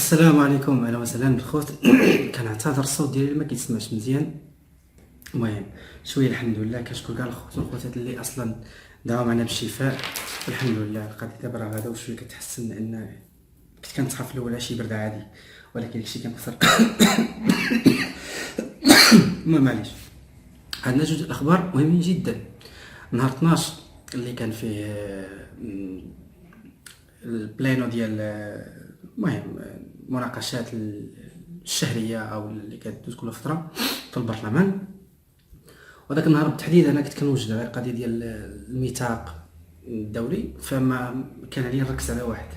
السلام عليكم، اهلا وسهلا بالخوت. كنعتذر الصوت ديالي ما كيتسمعش مزيان. المهم شويه الحمد لله، كنشكر كاع الخوت والخواتات اللي اصلا داو معنا بالشفاء، والحمد لله القضيه دابا راه غادا وشويه كتحسن، لان كنت كنتخاف الاول شي برد عادي، ولكن داكشي كان كثر. المهم معليش، عندنا جوج الاخبار مهمين جدا. نهار 12 اللي كان فيه البلانو ديال المهم مناقشات الشهريه او اللي كدوز كل فتره في البرلمان، وذاك النهار بالتحديد انا كنت كنوجد على القضيه ديال الميثاق الدولي، فما كان عليا نركز على واحد.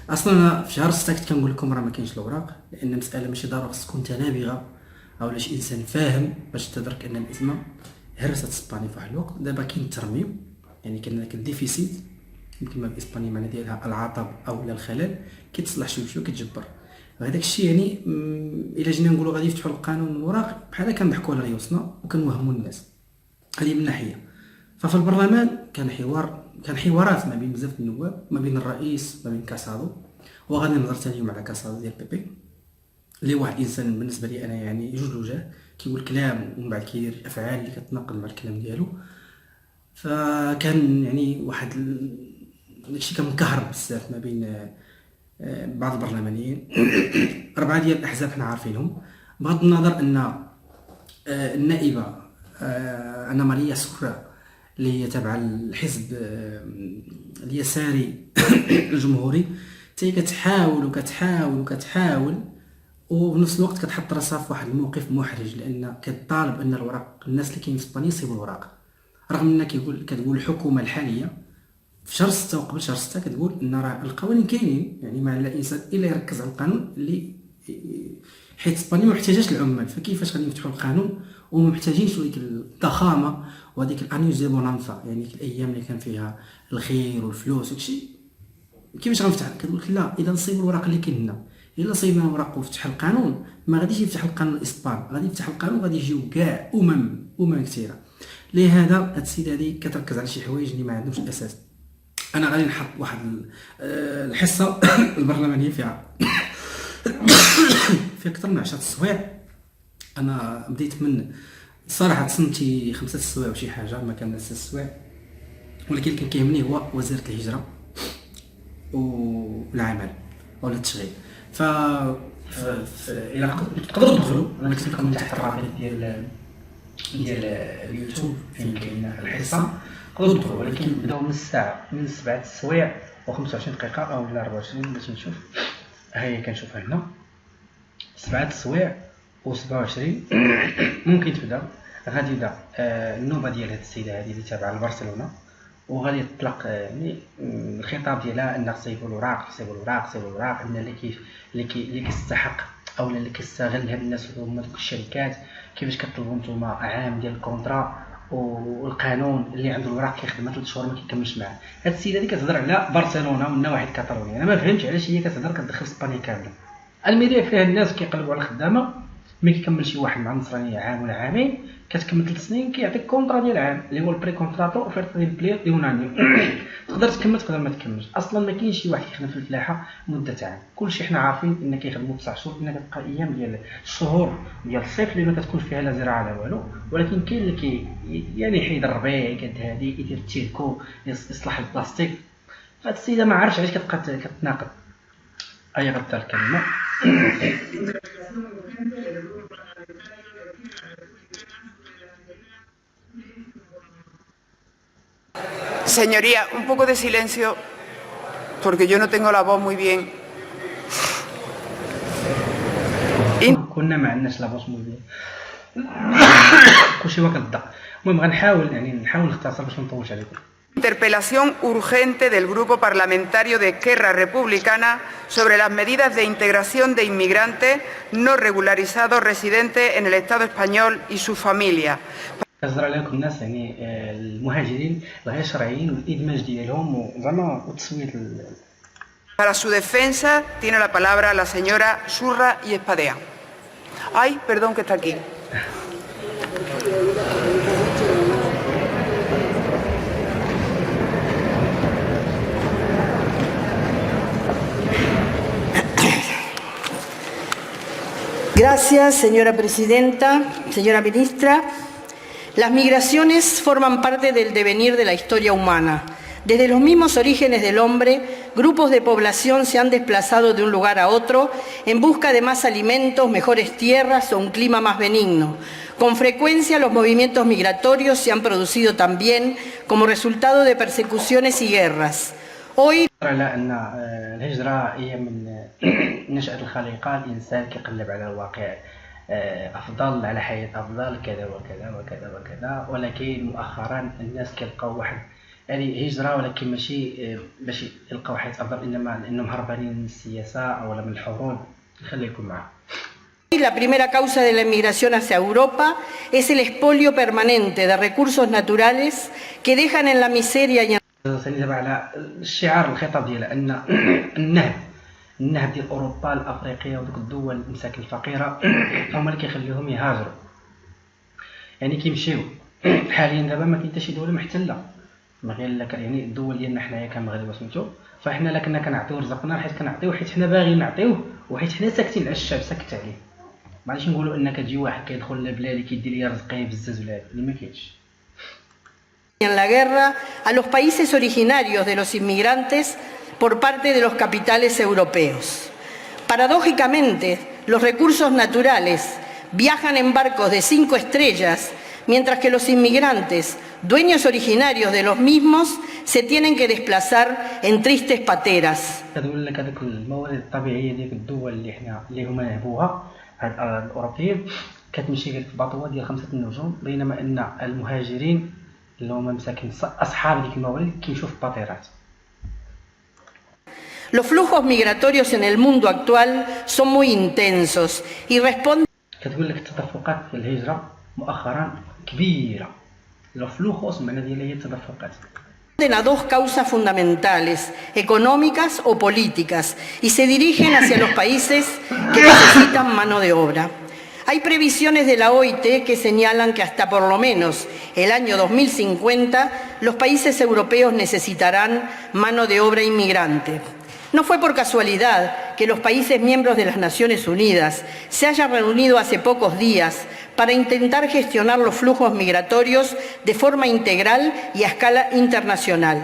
اصلا انا في شهر 6 كنت كنقول لكم راه ما كاينش الاوراق، لان المساله ماشي ضروري خص تكون انت نابغه او شي انسان فاهم باش تدرك ان الازمه هرست اسبانيا في واحد الوقت. دابا كاين الترميم، يعني كاين داك الديفيسيت يمكن ما بالاسباني معنى ديالها العطب او الخلل، كيتصلح شويه بشويه كيتجبر. هذاك الشيء يعني الا جينا نقولوا غادي يفتحوا القانون من الوراق بحال كنضحكوا على ريوسنا وكنوهموا الناس. هذه من ناحيه. ففي البرلمان كان حوارات ما بين بزاف النواب، ما بين الرئيس، ما بين كاسادو، وغادي نهضر ثاني اليوم على كاسادو ديال بيبي اللي واحد الانسان بالنسبه لي انا يعني جوج الوجه، كيقول كلام ومن بعد كيدير افعال اللي كتناقض مع الكلام ديالو. فكان يعني واحد داكشي كان مكهرب بزاف ما بين بعض البرلمانيين. 4 ديال الاحزاب حنا عارفينهم، بغض النظر ان النائبه انا ماريا سكرا اللي هي تابعه الحزب اليساري الجمهوري، حتى كتحاول وكتحاول وكتحاول، وبنفس الوقت كتحط راسها في واحد الموقف محرج، لان كتطالب ان الوراق الناس اللي كاينين في اسبانيا يصيبوا الوراق، رغم ان كتقول الحكومه الحاليه في شهر 6 وقبل شهر 6 كتقول ان راه القوانين كاينين، يعني ما على الانسان الا يركز على القانون اللي حيت اسبانيا ما محتاجاش العمال، فكيفاش غادي نفتحوا القانون وما محتاجينش ديك الضخامه وهذيك الانيوز دي بونانفا، يعني الايام اللي كان فيها الخير والفلوس وداكشي. كيفاش غنفتح؟ كتقول لك لا، اذا نصيبوا الوراق اللي كاين هنا، الا صيبنا الوراق وفتح القانون ما غاديش يفتح القانون الاسبان، غادي يفتح القانون غادي يجيو كاع امم كثيره. لهذا هاد السيده هادي كتركز على شي حوايج اللي ما عندهمش الاساس. انا غادي نحط واحد الحصه البرلمانيه فيها في اكثر من 10 السوايع. انا بديت من الصراحه تصنتي 5 السوايع وشي حاجه، ما كان 6 السوايع، ولكن اللي كان كيهمني هو وزيره الهجره والعمل ولا التشغيل. الى تقدروا تدخلوا، انا كتبت لكم تحت الرابط ديال اليوتيوب فين كاينه الحصه، تقدروا تدخلوا، ولكن بداو من الساعه من 7 السوايع و25 دقيقه او لا 24 باش نشوف. ها هي كنشوفها هنا 7 السوايع و27 ممكن تبدا. غادي يبدا النوبه ديال هاد السيده هذه اللي تابعه لبرشلونه، وغادي تطلق يعني الخطاب ديالها ان صيبوا الوراق صيبوا الوراق صيبوا الوراق، ان اللي كيستحق او اللي كيستغل هاد الناس هما دوك الشركات، كيفاش كطلبوا نتوما عام ديال الكونطرا والقانون اللي عنده الوراق كيخدم 3 شهور ما كيكملش معاه. هاد السيده هذه كتهضر على برشلونه ومن واحد كاتالونيا. انا ما فهمتش علاش هي كتهضر كتدخل اسبانيا كامله. الميريا فيها الناس كيقلبوا على الخدامه، ما كيكملش شي واحد مع النصرانيه عام ولا عامين، كتكمل 3 سنين كيعطيك كونطرا ديال عام اللي هو البري كونطراتو اوفيرت دي بلي يونانيو. تقدر تكمل تقدر ما تكملش. اصلا ما كاينش شي واحد كيخدم في الفلاحه مده عام، كلشي حنا عارفين ان كيخدموا 9 شهور، ان كتبقى ايام ديال الشهور ديال الصيف اللي ما كتكون فيها لا زراعه لا والو، ولكن كاين اللي يعني يحيد الربيع قد هادي يدير التيركو يصلح البلاستيك. فهاد السيده ما عرفتش علاش كتبقى كتناقض. اي غدا الكلمه. Señoría, un poco de silencio, porque yo no tengo la voz muy bien. كنا ما عندناش لابوس موبيل كلشي واكل الضغط. المهم غنحاول نحاول نختصر باش ما نطولش عليكم. Interpelación urgente del Grupo Parlamentario de Esquerra Republicana sobre las medidas de integración de inmigrantes no regularizados residentes en el Estado español y sus familias. كتهضر عليكم الناس يعني المهاجرين الغير شرعيين والادماج ديالهم وزعما وتسويه. Para su defensa tiene la palabra la señora Surra y Espadea. Ay, perdón que está aquí. Gracias, señora presidenta, señora ministra. Las migraciones forman parte del devenir de la historia humana. Desde los mismos orígenes del hombre, grupos de población se han desplazado de un lugar a otro en busca de más alimentos, mejores tierras o un clima más benigno. Con frecuencia, los movimientos migratorios se han producido también como resultado de persecuciones y guerras. Hoy على أن الهجرة هي من نشأة الخليقة. الإنسان كيقلب على واقع أفضل، على حياة أفضل، كذا وكذا وكذا وكذا، ولكن مؤخرا الناس كيلقاو واحد يعني هجرة، ولكن ماشي باش يلقاو حياة أفضل، إنما لأنهم هربانين من السياسة أو من الحروب. خليكم معاه. La primera causa de la inmigración hacia Europa es el expolio permanente de recursos naturales que dejan en la miseria y ثاني دابا على الشعار الخطاب ديالها ان النهب ديال اوروبا الافريقيه ودوك الدول المساكن الفقيره هما اللي كيخليوهم يهاجروا، يعني كيمشيو. حاليا دابا ما كاين حتى شي دوله محتله، ما غير يعني الدول ديالنا حنايا كمغرب سميتو، فاحنا لا كنا كنعطيو رزقنا حيت كنعطيو حيت حنا باغيين نعطيوه، وحيت حنا ساكتين على الشعب ساكت عليه. معليش نقولوا ان كتجي واحد كيدخل لبلادي كيدير لي رزقي بزاف بلاد اللي ما كاينش. en la guerra a los países originarios de los inmigrantes por parte de los capitales europeos. Paradójicamente, los recursos naturales viajan en barcos de 5 estrellas, mientras que los inmigrantes, dueños originarios de los mismos, se tienen que desplazar en tristes pateras. كتقول لك هذوك الموارد الطبيعيه ديال الدول اللي هما نهبوها الاوروبيين كتمشي في باطوات ديال 5 نجوم، بينما ان المهاجرين اللي هما مساكن اصحاب ديك الموارد كيمشيو في باطيرات. Los flujos migratorios en el mundo actual son muy intensos y responden كتقول لك التدفقات في الهجره مؤخرا كبيره. los flujos معنى ديالها هي التدفقات. a dos causas fundamentales, económicas o políticas, y se dirigen hacia los países que necesitan mano de obra. Hay previsiones de la OIT que señalan que hasta por lo menos el año 2050 los países europeos necesitarán mano de obra inmigrante. No fue por casualidad que los países miembros de las Naciones Unidas se hayan reunido hace pocos días para intentar gestionar los flujos migratorios de forma integral y a escala internacional.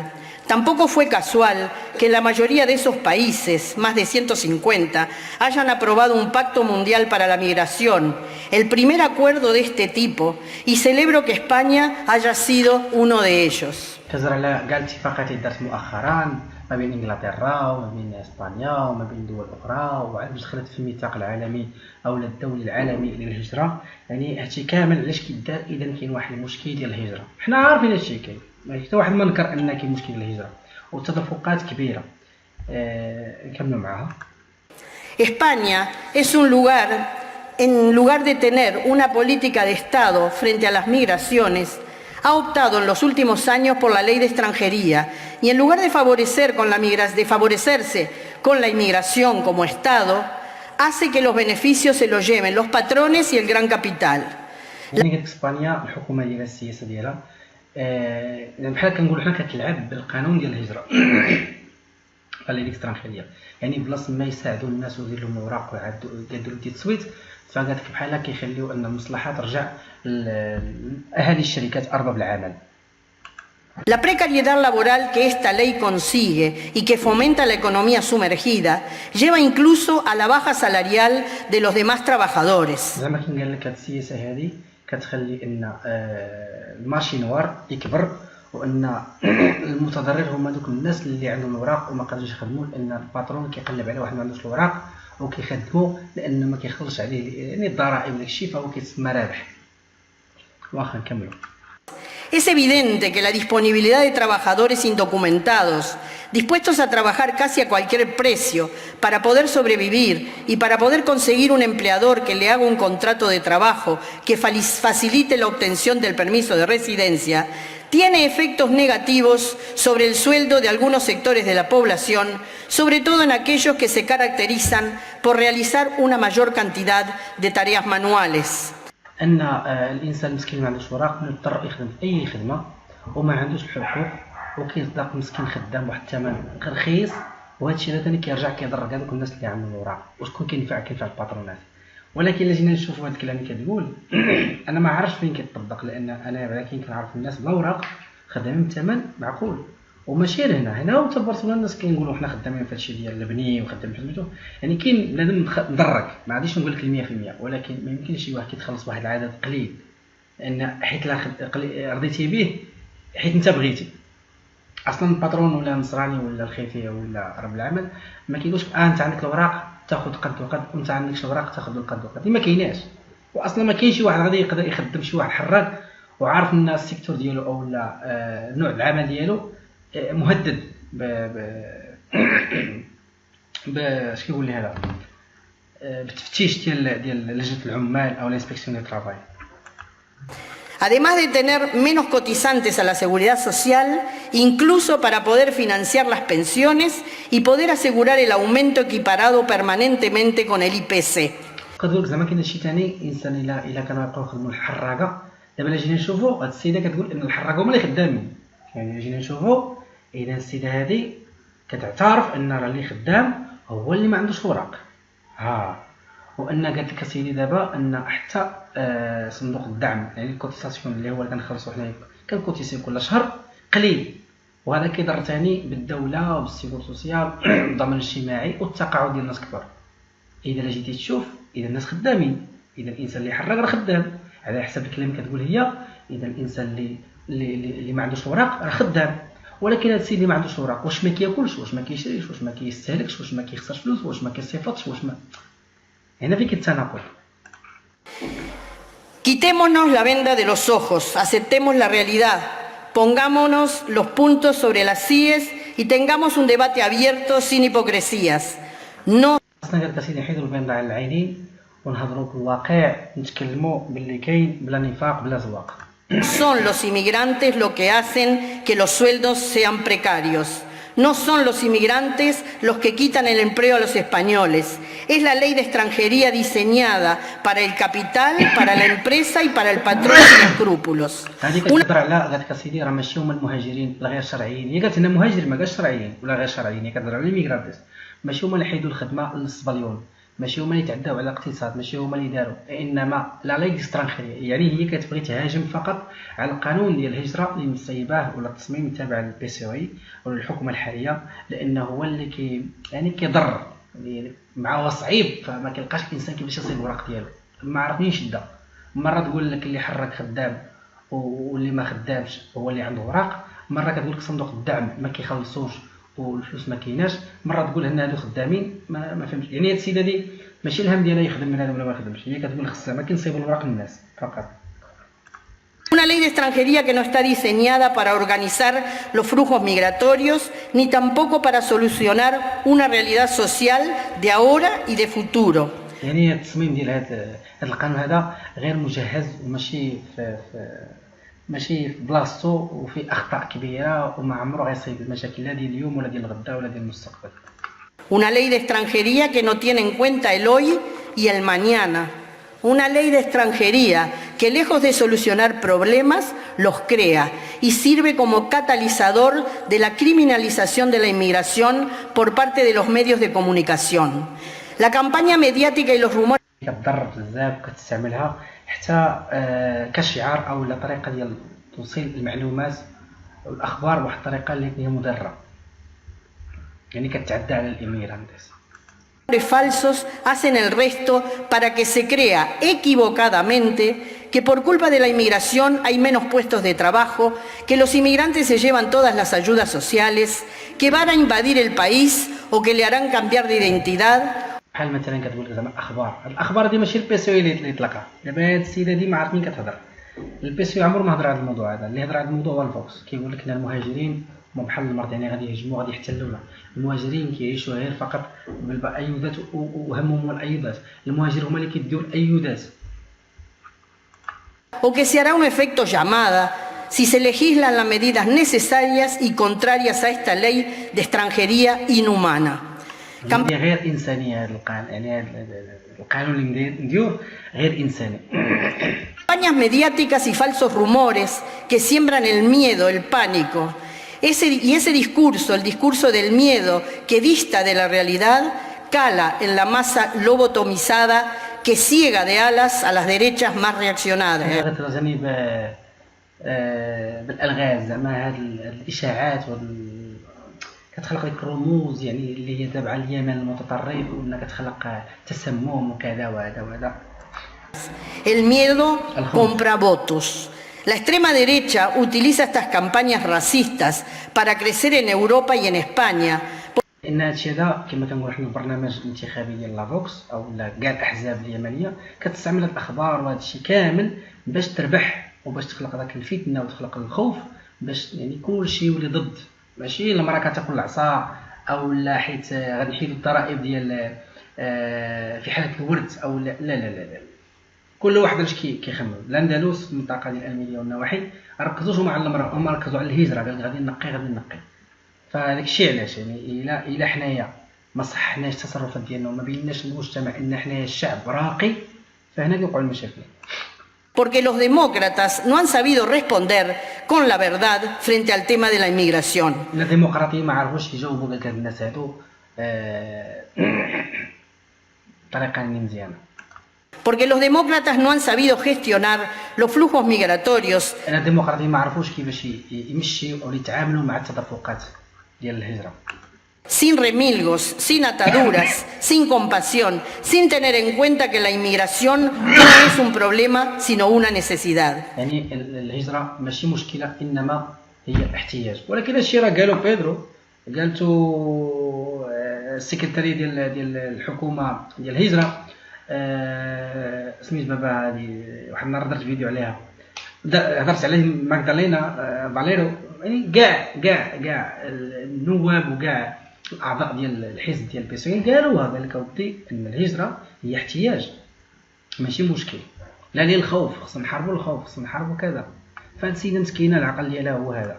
Tampoco fue casual que la mayoría de esos países, más de 150, hayan aprobado un pacto mundial para la migración, el primer acuerdo de este tipo, y celebro que España haya sido uno de ellos. ما بين انجلترا وما بين اسبانيا وما بين دول اخرى، ودخلت في الميثاق العالمي او الدولي العالمي للهجره. يعني هادشي كامل علاش كيدار؟ اذا كاين واحد المشكل ديال الهجره، حنا عارفين هادشي كاين، ما حتى واحد ما نكر ان كاين مشكل ديال الهجره والتدفقات كبيره. نكملوا معاها. España es un lugar, en lugar de tener una política de Estado frente a las migraciones, ha optado en los últimos años por la ley de extranjería y en lugar de favorecerse con la inmigración como Estado, hace que los beneficios se los lleven los patrones y el gran capital. يعني اسبانيا الحكومه ديالها السياسه ديالها بحال كنقولوا حنا كتلعب بالقانون ديال الهجره لا لي اكسترانجيريه، يعني بلاصه ما يساعدوا الناس ويديروا لهم اوراق ويديروا دي تصويت، فقال لك بحال كيخليو ان المصلحه ترجع لاهالي الشركات ارباب العمل. La precariedad laboral que esta ley consigue y que fomenta la economía sumergida lleva incluso a la baja salarial de los demás trabajadores. زعما كنقول لك هاد السياسه هذه كتخلي ان المارشي نوار يكبر، وان المتضرر هما دوك الناس اللي عندهم اوراق وما قادروش يخدموا، لان الباترون كيقلب على واحد ما عندوش الاوراق وكيخدموا لان ما كيخلصش عليه يعني الضرائب وداك الشيء، فهو كيتسمى رابح. واخا نكملوا. Es evidente que la disponibilidad de trabajadores indocumentados, dispuestos a trabajar casi a cualquier precio para poder sobrevivir y para poder conseguir un empleador que le haga un contrato de trabajo que facilite la obtención del permiso de residencia, tiene efectos negativos sobre el sueldo de algunos sectores de la población, sobre todo en aquellos que se caracterizan por realizar una mayor cantidad de tareas manuales. ان الانسان المسكين ما عندوش اوراق مضطر يخدم في اي خدمه وما عندوش الحقوق، وكيصدق مسكين خدام بواحد الثمن رخيص، وهذا الشيء ثاني كيرجع كيضر هذوك الناس اللي عندهم الاوراق. وشكون كينفع الباترونات، ولكن الا جينا نشوفوا هذا الكلام اللي كتقول انا ما عرفتش فين كيطبق، لان انا ولكن كنعرف الناس بالأوراق خدامين بثمن معقول. وماشي هنا هو برشلونه الناس كيقولوا حنا خدامين في هادشي ديال البني وخدامين سميتو، يعني كاين بنادم ندرك، ما غاديش نقول لك 100%، ولكن ما يمكنش شي واحد كيتخلص بواحد العدد قليل لان حيت لا رضيتي به حيت انت بغيتي. اصلا الباترون ولا النصراني ولا الخيفيه ولا رب العمل ما كيقولش انت عندك الاوراق تاخذ قد وقد وانت عندكش الاوراق تاخذ القد وقد، ما كايناش. واصلا ما كاينش شي واحد غادي يقدر يخدم شي واحد حراك وعارف ان السيكتور ديالو او نوع العمل ديالو مهدد اش كيقول لي هذا بالتفتيش ديال لجنه العمال او الانسبكسيون ديال الترافاي. Además de tener menos cotizantes a la seguridad social, incluso para poder financiar las pensiones y poder asegurar el aumento equiparado permanentemente con el IPC. كتقول زعما كاين شي ثاني انسان الا كانوا يبقاو يخدموا الحراقه. دابا الا جينا نشوفوا هاد السيده كتقول ان الحراقه هما اللي خدامين، يعني الا جينا نشوفوا اذا السيده هذه كتعترف ان راه اللي خدام هو اللي ما عندوش اوراق، وان قالت لك اسيدي دابا ان حتى صندوق الدعم يعني الكوتيساسيون اللي هو اللي كنخلصوا حنا كنكوتيسيو كل شهر قليل، وهذا كيضر ثاني بالدوله وبالسيكور سوسيال والضمان الاجتماعي والتقاعد ديال الناس كبار. اذا جيتي تشوف اذا الناس خدامين، اذا الانسان اللي حرق راه خدام على حسب الكلام اللي كتقول هي، اذا الانسان اللي ما عندوش اوراق راه خدام. ولكن هذا السيد اللي ما عندوش اوراق واش ما كياكلش، واش ما كيشريش، واش ما كيستهلكش، واش ما كيخسرش فلوس، واش ما كيصيفطش، واش ما هنا فين كيتناقض. Quitémonos la venda de los ojos, aceptemos la realidad, pongámonos los puntos sobre las IES y tengamos un debate abierto sin hipocresías. No خاصنا غير كاسين نحيدوا البنده على العينين ونهضروا بالواقع، نتكلموا باللي كاين بلا نفاق بلا زواق. son los inmigrantes lo que hacen que los sueldos sean precarios. No son los inmigrantes los que quitan el empleo a los españoles. Es la ley de extranjería diseñada para el capital, para la empresa y para el patrón sin escrúpulos. هذه كتهضر على قالت اسيدي راه ماشي هما المهاجرين الغير شرعيين، هي قالت هنا مهاجر ما قالش شرعيين ولا غير شرعيين، هي كتهضر على الميغرانتس. ماشي هما اللي حيدوا الخدمه للصبليون، ماشي هما اللي تعداو على الاقتصاد، ماشي هما اللي داروا، انما لا لي ديسترانخيريه، يعني هي كتبغي تهاجم فقط على القانون ديال الهجره اللي مسيباه ولا التصميم تابع للبي سي اي ولا الحكومه الحاليه، لانه هو اللي يعني كيضر، يعني مع هو صعيب فما كيلقاش الانسان كيفاش يصيب الوراق ديالو. ما عرفنيش شده مره تقول لك اللي حرك خدام واللي ما خدامش هو اللي عنده اوراق، مره كتقول لك صندوق الدعم ما كيخلصوش والفلوس ما كايناش، مره تقول ان هادو خدامين ما فهمتش. يعني هاد السيده دي ماشي الهم ديالها يخدم من هذا ولا ما يخدمش، هي كتقول خصها ما كنصيبوا الوراق للناس فقط. Una ley de extranjería que no está diseñada para organizar los flujos migratorios ni tampoco para solucionar una realidad social de ahora y de futuro. يعني التصميم ديال هذا القانون هذا غير مجهز وماشي ماشي في بلاصتو وفي اخطاء كبيره وما عمره غيصيب المشاكل لا ديال اليوم ولا ديال الغدا ولا ديال المستقبل. Una ley de extranjería que no tiene en cuenta el hoy y el mañana. Una ley de extranjería que lejos de solucionar problemas los crea y sirve como catalizador de la criminalización de la inmigración por parte de los medios de comunicación. La campaña mediática y los rumores كتضر بزاف كتستعملها حتى كشعار او لا طريقه ديال توصيل المعلومات والاخبار بواحد الطريقه اللي هي مضره، يعني كتعدى على الاميرانتس. falsos hacen el resto para que se crea equivocadamente que por culpa de la inmigración hay menos puestos de trabajo, que los inmigrantes se llevan todas las ayudas sociales, que van a invadir el país o que le harán cambiar de identidad. بحال مثلا كتقول لك زعما الاخبار دي ماشي البي سي او اللي يطلقها. دابا هاد السيده دي ما عارف مين كتهضر، البي سي او عمره ما هضر على الموضوع هذا، اللي هضر على الموضوع هو الفوكس. كيقول لك ان المهاجرين هما بحال المرض، يعني غادي يهجموا غادي يحتلونا. المهاجرين كيعيشوا غير فقط بالايودات وهمهم الايودات، المهاجر هما اللي كيديو الايودات. O que se hará un efecto llamada si se legislan las medidas necesarias y contrarias a esta ley de extranjería inhumana. غير انسانيه هذا القانون، يعني هذا القانون اللي ندير غير انساني. Campañas mediáticas y falsos rumores que siembran el miedo, el pánico. Ese discurso, el discurso del miedo que dista de la realidad, cala en la masa lobotomizada que ciega de alas a las derechas más reaccionadas. غترجعني بالالغاز زعما هاد الاشاعات كتخلق ديك الرموز يعني اللي هي تابعه لليمن المتطرف ولا كتخلق تسمم وكذا وهذا. El miedo compra votos. La extrema derecha utiliza estas campañas racistas para crecer en Europa y en España. ان هادشي هذا كما كنقولوا حنا البرنامج الانتخابي ديال لافوكس او كاع الاحزاب اليمنيه كتستعمل هاد الاخبار وهذا الشيء كامل باش تربح وباش تخلق داك الفتنه وتخلق الخوف باش يعني كلشي يولي ضد. ماشي المراه كتاكل العصا او لا حيت غادي نحيدوا الضرائب ديال في حاله الورث او لا لا لا, لا. كل واحد اش كيخمم. الاندلس المنطقه ديال الميليه والنواحي ركزوش مع المراه، هما ركزوا على الهجره، قال غادي نقي. فهذاك الشيء علاش يعني الا حنايا ما صحناش التصرفات ديالنا وما بيناش المجتمع ان حنايا الشعب راقي فهنا كيوقعوا المشاكل. Porque los demócratas no han sabido responder con la verdad frente al tema de la inmigración. الديمقراطيين ما عرفوش يجاوبوا لهاد الناس هادو بطريقه مزيانه. Porque los demócratas no han sabido gestionar los flujos migratorios. الديمقراطيين ما عرفوش كيفاش يمشيوا او يتعاملوا مع التدفقات ديال الهجره. Sin remilgos, sin ataduras, sin compasión, sin tener en cuenta que la inmigración no es un problema, sino una necesidad. يعني الهجرة ماشي مشكلة إنما هي احتياج. ولكن هادشي راه قالو بيدرو، قالتو السكرتاري ديال الحكومة ديال الهجرة سميت بابا هادي واحد النهار درت فيديو عليها هضرت عليه ماغدالينا فاليرو. يعني كاع النواب وكاع الاعضاء ديال الحزب ديال البيسوين قالوها، قال لك اودي ان الهجره هي احتياج ماشي مشكل، لا للخوف خصنا نحاربوا الخوف خصنا نحاربوا كذا. فهاد السيده مسكينه العقل ديالها هو هذا.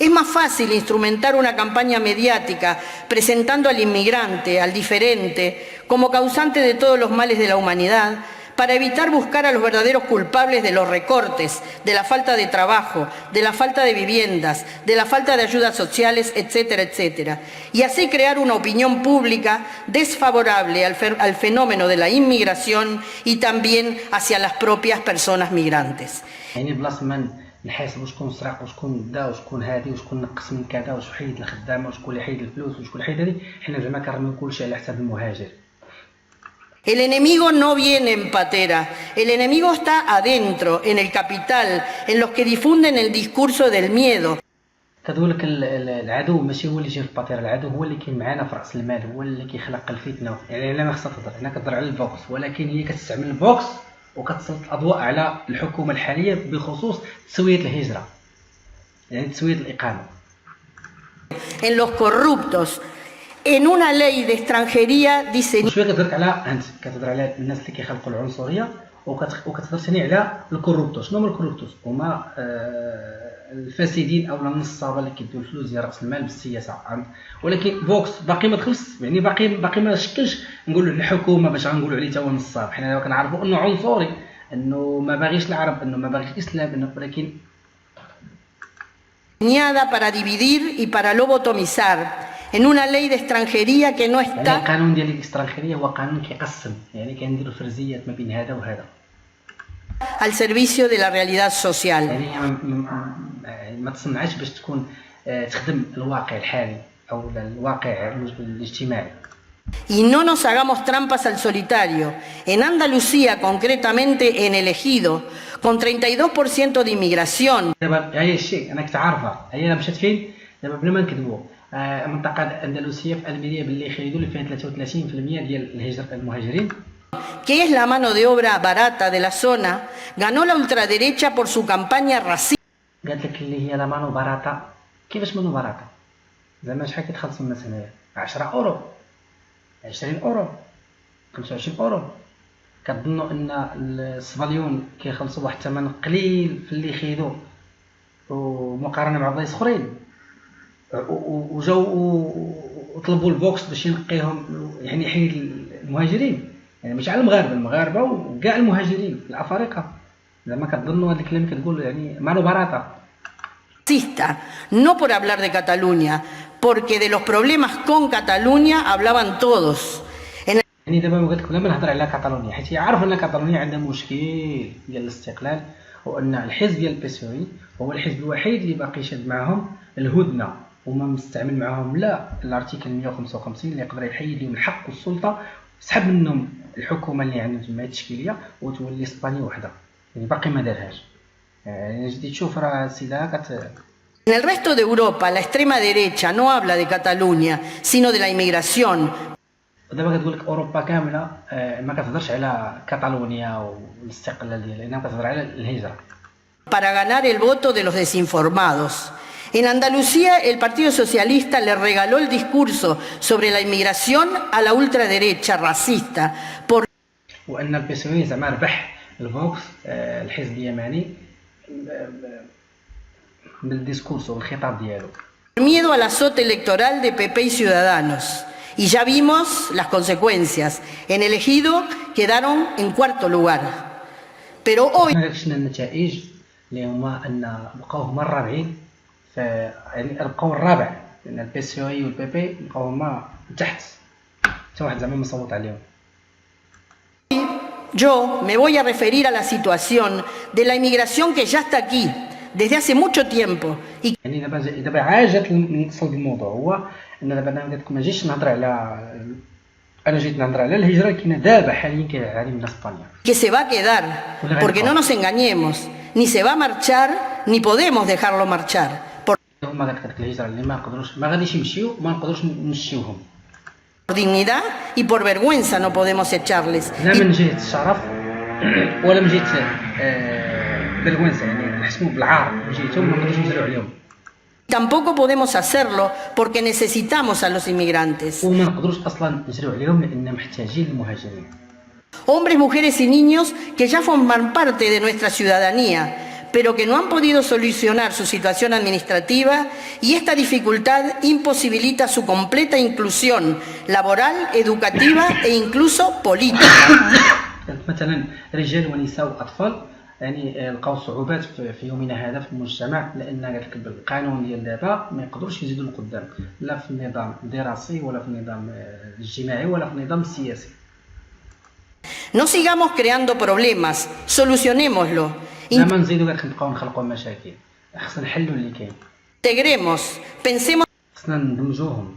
Es más fácil instrumentar una campaña mediática presentando al inmigrante, al diferente, como causante de todos los males de la humanidad, para evitar buscar a los verdaderos culpables de los recortes, de la falta de trabajo, de la falta de viviendas, de la falta de ayudas sociales, etcétera, etcétera. Y así crear una opinión pública desfavorable al fenómeno de la inmigración y también hacia las propias personas migrantes. يعني بلاص ما نحاسبوا شكون سرق وشكون دا وشكون هادي وشكون نقص من كذا وشكون حيد الخدامه وشكون اللي حيد الفلوس وشكون حيد هادي، حنا زعما كنرميو كلشي على حساب المهاجر. El enemigo no viene en patera, el enemigo está adentro, en el capital, en los que difunden el discurso del miedo. كتقول لك العدو ماشي هو اللي يجي في الباتير، العدو هو اللي كاين معنا في راس المال، هو اللي كيخلق الفتنه. يعني لا ما خصها تهضر، هنا كتهضر على البوكس، ولكن هي كتستعمل البوكس وكتسلط الاضواء على الحكومه الحاليه بخصوص تسويه الهجره، يعني تسويه الاقامه. En los corruptos. En una ley de extranjería diseñada. شويه كتهضر على انت كتهضر على الناس اللي كيخلقوا العنصريه وكتهضر ثاني على الكوربتوس. شنو هما الكوربتوس؟ هما الفاسدين او النصابه اللي كيديو الفلوس ديال راس المال بالسياسه. ولكن فوكس باقي ما دخلش، يعني باقي ما شكلش نقولوا الحكومه باش غنقولوا عليه تا هو نصاب. حنا كنعرفوا انه عنصري، انه ما باغيش العرب، انه ما باغيش الاسلام، انه ولكن para dividir y para lobotomizar. En una ley de extranjería que no está. يعني القانون ديال الاسترانخيريه هو قانون كيقسم، يعني كنديروا فرزيات ما بين هذا وهذا. Al servicio de la realidad social. يعني ما تصنعش باش تكون تخدم الواقع الحالي او الواقع الاجتماعي. Y no nos hagamos trampas al solitario. En Andalucía, concretamente en el Ejido, con 32% de inmigración. دابا هي الشيء انا كنت عارفها، هي مشات فين دابا بلا ما نكذبوا. المنطقه الاندلسيه في الميريه باللي خيدوا اللي فيها 33% ديال المهاجرين. Que es la mano de obra barata de la zona, ganó la ultraderecha por su campaña racista. قالت لك اللي هي لا مانو باراتا. كيفاش مانو باراتا؟ زعما شحال كيتخلصوا الناس هنايا؟ 10 اورو، 20 اورو، 25 اورو. كتظنوا ان الصباليون كيخلصوا واحد الثمن قليل في اللي خيدوا ومقارنه مع بلايص اخرين، وجاو وطلبوا الفوكس باش ينقيهم، يعني يحيد المهاجرين، يعني مش على المغاربه وكاع المهاجرين الافارقه. زعما كتظنوا هذا الكلام كتقول يعني مالو باراتا. No por hablar de Cataluña, porque de los problemas con Cataluña hablaban todos. يعني دابا ما قلت لك بلا ما نهضر على كاتالونيا، حيت عارف ان كاتالونيا عندها مشكل ديال الاستقلال، وان الحزب ديال البي سي او هو الحزب الوحيد اللي باقي شاد معاهم الهدنه وما مستعمل معاهم لا الارتيكل 155 اللي يقدر يحيد لهم الحق والسلطه، سحب منهم الحكومه اللي عندهم تما التشكيليه وتولي اسبانيا وحده، يعني باقي ما دارهاش. يعني جيتي تشوف راه السيده En el resto de Europa, la extrema derecha no habla de Cataluña, sino de la inmigración. دابا كتقول لك اوروبا كامله ما كتهضرش على كاتالونيا والاستقلال ديالها، لانها كتهضر على الهجره. Para ganar el voto de los desinformados. En Andalucía, el Partido Socialista le regaló el discurso sobre la inmigración a la ultraderecha racista. وان البي سي او زعما ربح الفوكس الحزب اليماني بالديسكورس والخطاب ديالو. Miedo al azote electoral de PP y Ciudadanos. Y ya vimos las consecuencias. En el Ejido quedaron en cuarto lugar. Pero hoy شفنا النتائج اللي هما ان بقاو هما الرابعين، يعني بقاو الرابع، لان البي سي او والبي بي بقاو هما تحت، حتى واحد زعما ما صوت عليهم. yo me voy a referir a la situación de la inmigración que ya está aquí desde hace mucho tiempo. Y يعني دابا عاد جات نتصل بالموضوع، هو ان دابا انا قلت لكم ما جيتش نهضر على، انا جيت نهضر على الهجره اللي كاينه دابا حاليا كيعاني من اسبانيا. que se va a quedar, porque no nos engañemos, ni se va a marchar, ni podemos dejarlo marchar. هما داك الهجره اللي ما نقدروش، ما غاديش يمشيو، ما نقدروش نمشيوهم. Por dignidad y por vergüenza no podemos echarles. لا من جهه الشرف ولا من جهه بالغونسه، يعني نحسموا بالعار من جهتهم، ما نقدروش نجريو عليهم. Tampoco podemos hacerlo porque necesitamos a los inmigrantes. وما نقدروش اصلا نجريو عليهم لان محتاجين المهاجرين. Hombres, mujeres y niños que ya forman parte de nuestra ciudadanía, pero que no han podido solucionar su situación administrativa, y esta dificultad imposibilita su completa inclusión laboral, educativa e incluso política. مثلا رجال ونساء واطفال يعني لقاو صعوبات في يومنا هذا في المجتمع، لان قالت لك بالقانون ديال دابا ما يقدروش يزيدوا لقدام، لا في النظام الدراسي ولا في النظام الاجتماعي ولا في النظام السياسي. No sigamos creando problemas, solucionémoslo. زعما نزيدوا قالك نبقاو نخلقوا مشاكل، خصنا نحلوا اللي كاين. Integremos, pensemos خصنا ندمجوهم،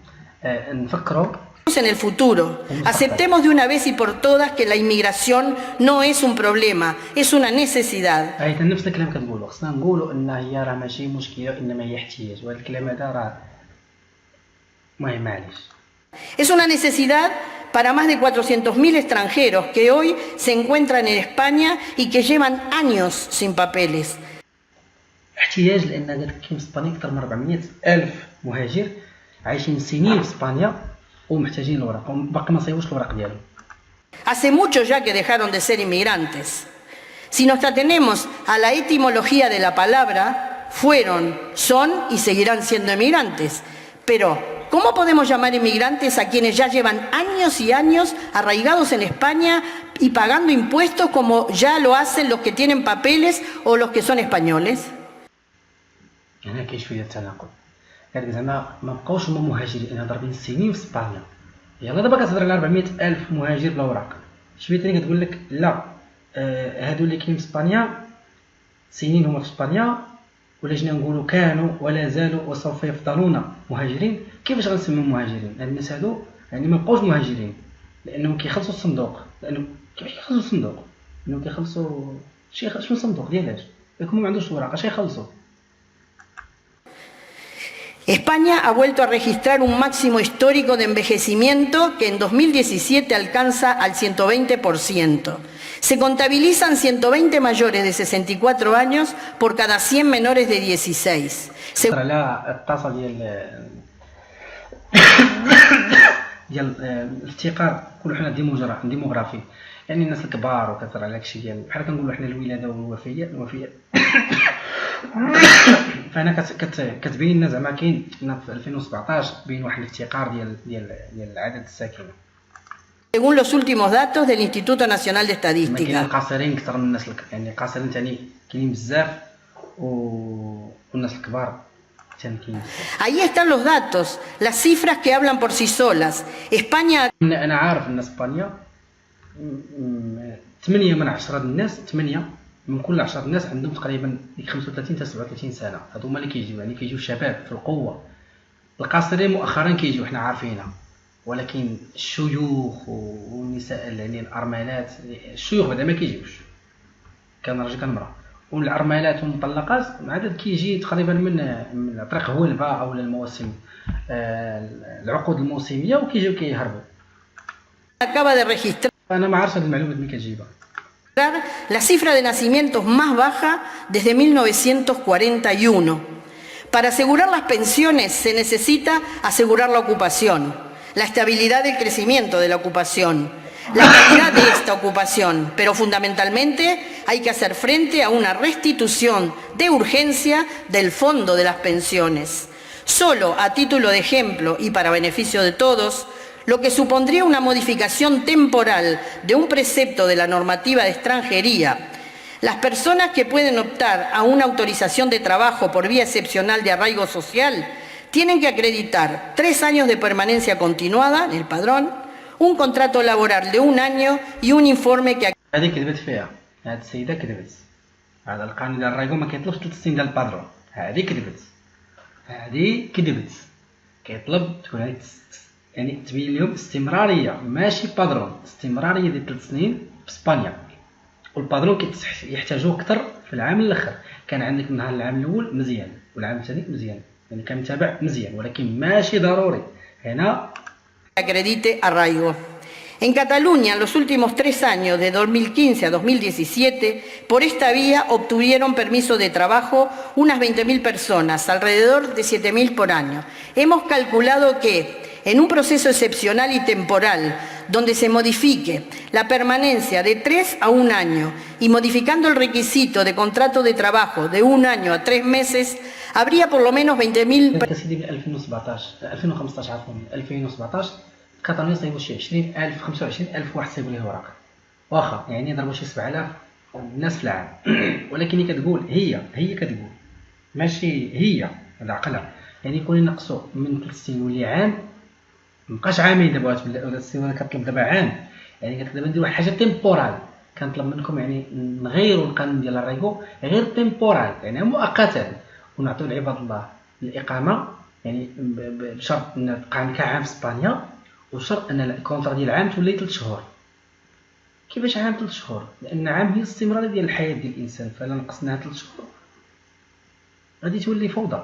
نفكروا en el futuro. Aceptemos de una vez y por todas que la inmigración no es un problema, es una necesidad. هاي نفس الكلام كتقولوا، خصنا نقولوا ان هي راه ماشي مشكله انما هي احتياج، وهذا الكلام هذا راه المهم معليش. Es una necesidad para más de 400.000 extranjeros que hoy se encuentran en España y que llevan años sin papeles. احتياج لان قالك كاين في اسبانيا اكثر من 400,000 مهاجر عايشين سنين في اسبانيا ومحتاجين الوراق، باقي ما صيبوش الوراق ديالهم. Hace mucho ya que dejaron de ser inmigrantes. Si nos atenemos a la etimología de la palabra, fueron, son y seguirán siendo inmigrantes. Pero, ¿cómo podemos llamar inmigrantes a quienes ya llevan años y años arraigados en España y pagando impuestos como ya lo hacen los que tienen papeles o los que son españoles? هنا كاين شويه التناقض، قالك زعما ما بقاوش هما مهاجرين ضاربين سنين في اسبانيا، يلا دابا كتهضر على 400,000 مهاجر بلا وراق، شويه ثاني كتقول لك لا هادو اللي كاين في اسبانيا سنين هما في اسبانيا، ولا جينا نقولوا كانوا ولا زالوا وسوف يفضلون مهاجرين. كيفاش غنسميو مهاجرين؟ هاد الناس هادو يعني ما بقاوش مهاجرين لانهم كيخلصوا الصندوق، لانه كيفاش كيخلصوا الصندوق؟ لانه كيخلصوا شنو الصندوق ديالاش؟ ياك ما عندوش وراق اش يخلصوا؟ España ha vuelto a registrar un máximo histórico de envejecimiento que en 2017 alcanza al 120%. Se contabilizan 120 mayores de 64 años por cada 100 menores de 16. على الطاسه ديال الافتقار كل حنا ديموغرافي، يعني الناس الكبار وكثر على داكشي ديال بحال كنقولوا حنا الولاده والوفيات. فهنا كتبين لنا زعما كاين في 2017 بين واحد الافتقار ديال عدد الساكنه. Según los últimos datos del Instituto Nacional de كاين Estadística. قاصرين اكثر من الناس، يعني قاصرين ثاني كاينين بزاف والناس الكبار التمكين. Ahí están los datos, las cifras que hablan por sí solas. España انا عارف ان اسبانيا 8 من 10 الناس، 8 من كل 10 الناس عندهم تقريبا 35 حتى 37 سنه. هادو هما اللي كيجيو، يعني كيجيو الشباب في القوه. القاصرين مؤخرا كيجيو، حنا عارفينها، ولكن الشيوخ والنساء يعني الارملات، الشيوخ بعدا ما كيجيوش، كان راجل كان مراه، والارملات والمطلقات العدد كيجي تقريبا من طريق هولبا او المواسم، العقود الموسميه، وكيجيو كيهربوا. acaba de registrar انا ما عرفتش هاد المعلومات ملي كتجيبها. la cifra de nacimientos más baja desde 1941. Para asegurar las pensiones se necesita asegurar la ocupación, la estabilidad del crecimiento de la ocupación, la calidad de esta ocupación, pero fundamentalmente hay que hacer frente a una restitución de urgencia del fondo de las pensiones. Solo a título de ejemplo y para beneficio de todos, lo que supondría una modificación temporal de un precepto de la normativa de extranjería. Las personas que pueden optar a una autorización de trabajo por vía excepcional de arraigo social tienen que acreditar 3 años de permanencia continuada en el padrón, un contrato laboral de 1 año y un informe que... هذه كذبت فيها، هاد السيده كذبت. هذا القانون ديال الرايكو ما كيطلبش 3 سنين ديال البادرون. هذه كذبت، هذه كذبت. كيطلب تكون يعني تبين لهم استمراريه، ماشي بادرون، استمراريه ديال 3 سنين في اسبانيا. والبادرون يحتاجوه اكثر في العام الاخر. كان عندك النهار العام الاول مزيان والعام الثاني مزيان، يعني كان متابع مزيان، ولكن ماشي ضروري هنا acredite arraigo. En Cataluña, en los últimos 3 años, de 2015 a 2017, por esta vía obtuvieron permiso de trabajo unas 20.000 personas, alrededor de 7.000 por año. Hemos calculado que en un proceso excepcional y temporal, donde se modifique la permanencia de 3 a 1 año y modificando el requisito de contrato de trabajo de 1 año a 3 meses, habría por lo menos 20.000 سيدي 2015 عفوا 2017 كاتالونيا صايبوا شي 20,000 25,000 واحد صايبوا ليه وراق، واخا يعني ضربوا شي 7,000 الناس في العام. ولكن هي كتقول، هي كتقول ماشي هي، هذا عقلها، يعني يكون ينقصوا من 3 سنين يولي عام، مابقاش عامين دابا ولا السيده كتطلب دابا عام، يعني كتطلب دابا نديرو واحد حاجه تيمبورال. كنطلب منكم يعني نغيروا القانون ديال الريغو غير تيمبورال، يعني مؤقتا، ونعطيو لعباد الله الاقامه، يعني بشرط ان تبقى عندك عام في اسبانيا، وشرط ان الكونترا ديال عام تولي 3 شهور. كيفاش عام 3 شهور؟ لان عام هي الاستمرار ديال الحياه ديال الانسان، فالا نقصناها 3 شهور غادي تولي فوضى.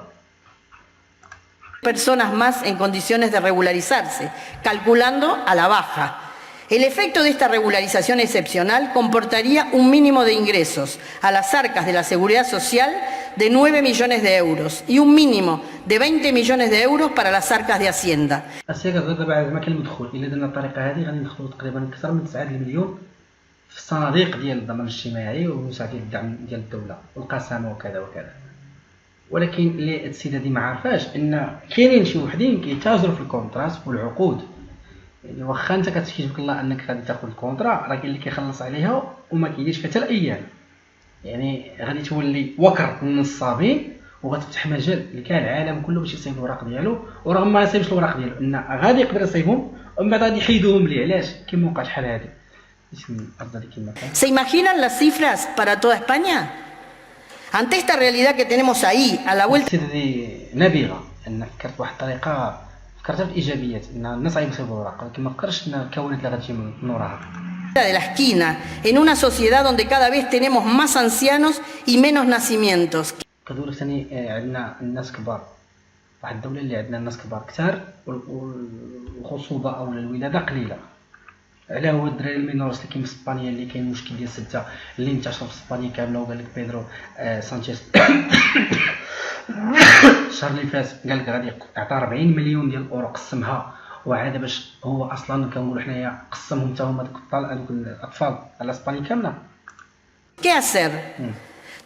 personas más en condiciones de regularizarse, calculando a la baja. El efecto de esta regularización excepcional comportaría un mínimo de ingresos a las arcas de la Seguridad Social de 9 millones de euros y un mínimo de 20 millones de euros para las arcas de Hacienda. اسيا كتهضر دابا ما كاين المدخول، الا درنا الطريقه هذه غادي ندخلوا تقريبا اكثر من 9 مليون في الصناديق ديال الضمان الاجتماعي ومساعدة الدعم ديال الدوله والقسامه وكذا وكذا. ولكن اللي السيده دي ما عارفاش ان كاينين شي وحدين كيتاجروا في الكونترات والعقود. يعني واخا انت كتكتب الله انك غادي تاخذ الكونترا، راه كاين اللي كيخلص عليها وما كيديرش فيها حتى الايام، يعني غادي تولي وكر النصابين، وغتفتح مجال اللي كان العالم كله باش يصيب الوراق ديالو، ورغم ما يصيبش الوراق ديالو ان غادي يقدر يصيبهم، ومن بعد غادي يحيدوهم ليه. علاش؟ كيما وقع شحال هادي. ¿Se imaginan las cifras para toda España? Ante esta realidad que tenemos ahí, a la vuelta السيده دي نابغه ان فكرت بواحد الطريقه، فكرتها في الايجابيات، ان الناس غيصيبوا الوراق، ولكن ما فكرش ان الكونات اللي غتجي من وراها. de la esquina, en una sociedad donde cada vez tenemos más ancianos y menos nacimientos. كدوله ثاني عندنا الناس كبار، واحد الدوله اللي عندنا الناس كبار كثار والخصوبه او الولاده قليله. على هو الدراري المينورس اللي كاين في اسبانيا، اللي كاين مشكل ديال السته اللي انتشر في اسبانيا كامله، وقال لك بيدرو سانشيز الشهر اللي فات قال لك غادي يعطي 40 مليون ديال الاورو قسمها، وعاد باش هو اصلا كنقولوا حنايا قسمهم حتى هما دوك الاطفال على اسبانيا كامله. ¿Qué hacer?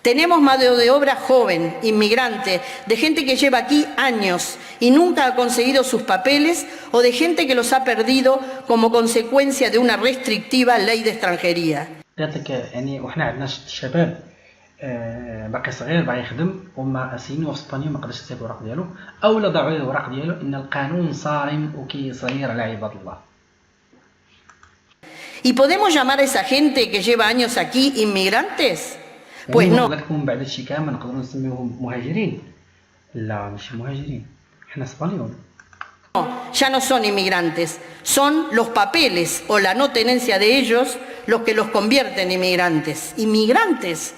Tenemos mano de obra joven, inmigrante, de gente que lleva aquí años y nunca ha conseguido sus papeles, o de gente que los ha perdido como consecuencia de una restrictiva ley de extranjería. قالت لك يعني وحنا عندنا الشباب باقي صغير باغي يخدم وما سينوه في اسبانيا ما قدرش يصيب الوراق ديالو، اولا ضاعوا عليه الوراق ديالو، ان القانون صارم وكيصير على عباد الله. ¿Y podemos llamar a esa gente que lleva años aquí inmigrantes? Pues no. قال لكم بعد هادشي كامل نقدروا نسميوهم مهاجرين؟ لا ماشي مهاجرين، حنا اسبانيول. No, ya no son inmigrantes, son los papeles o la no tenencia de ellos los que los convierten en inmigrantes. Inmigrantes.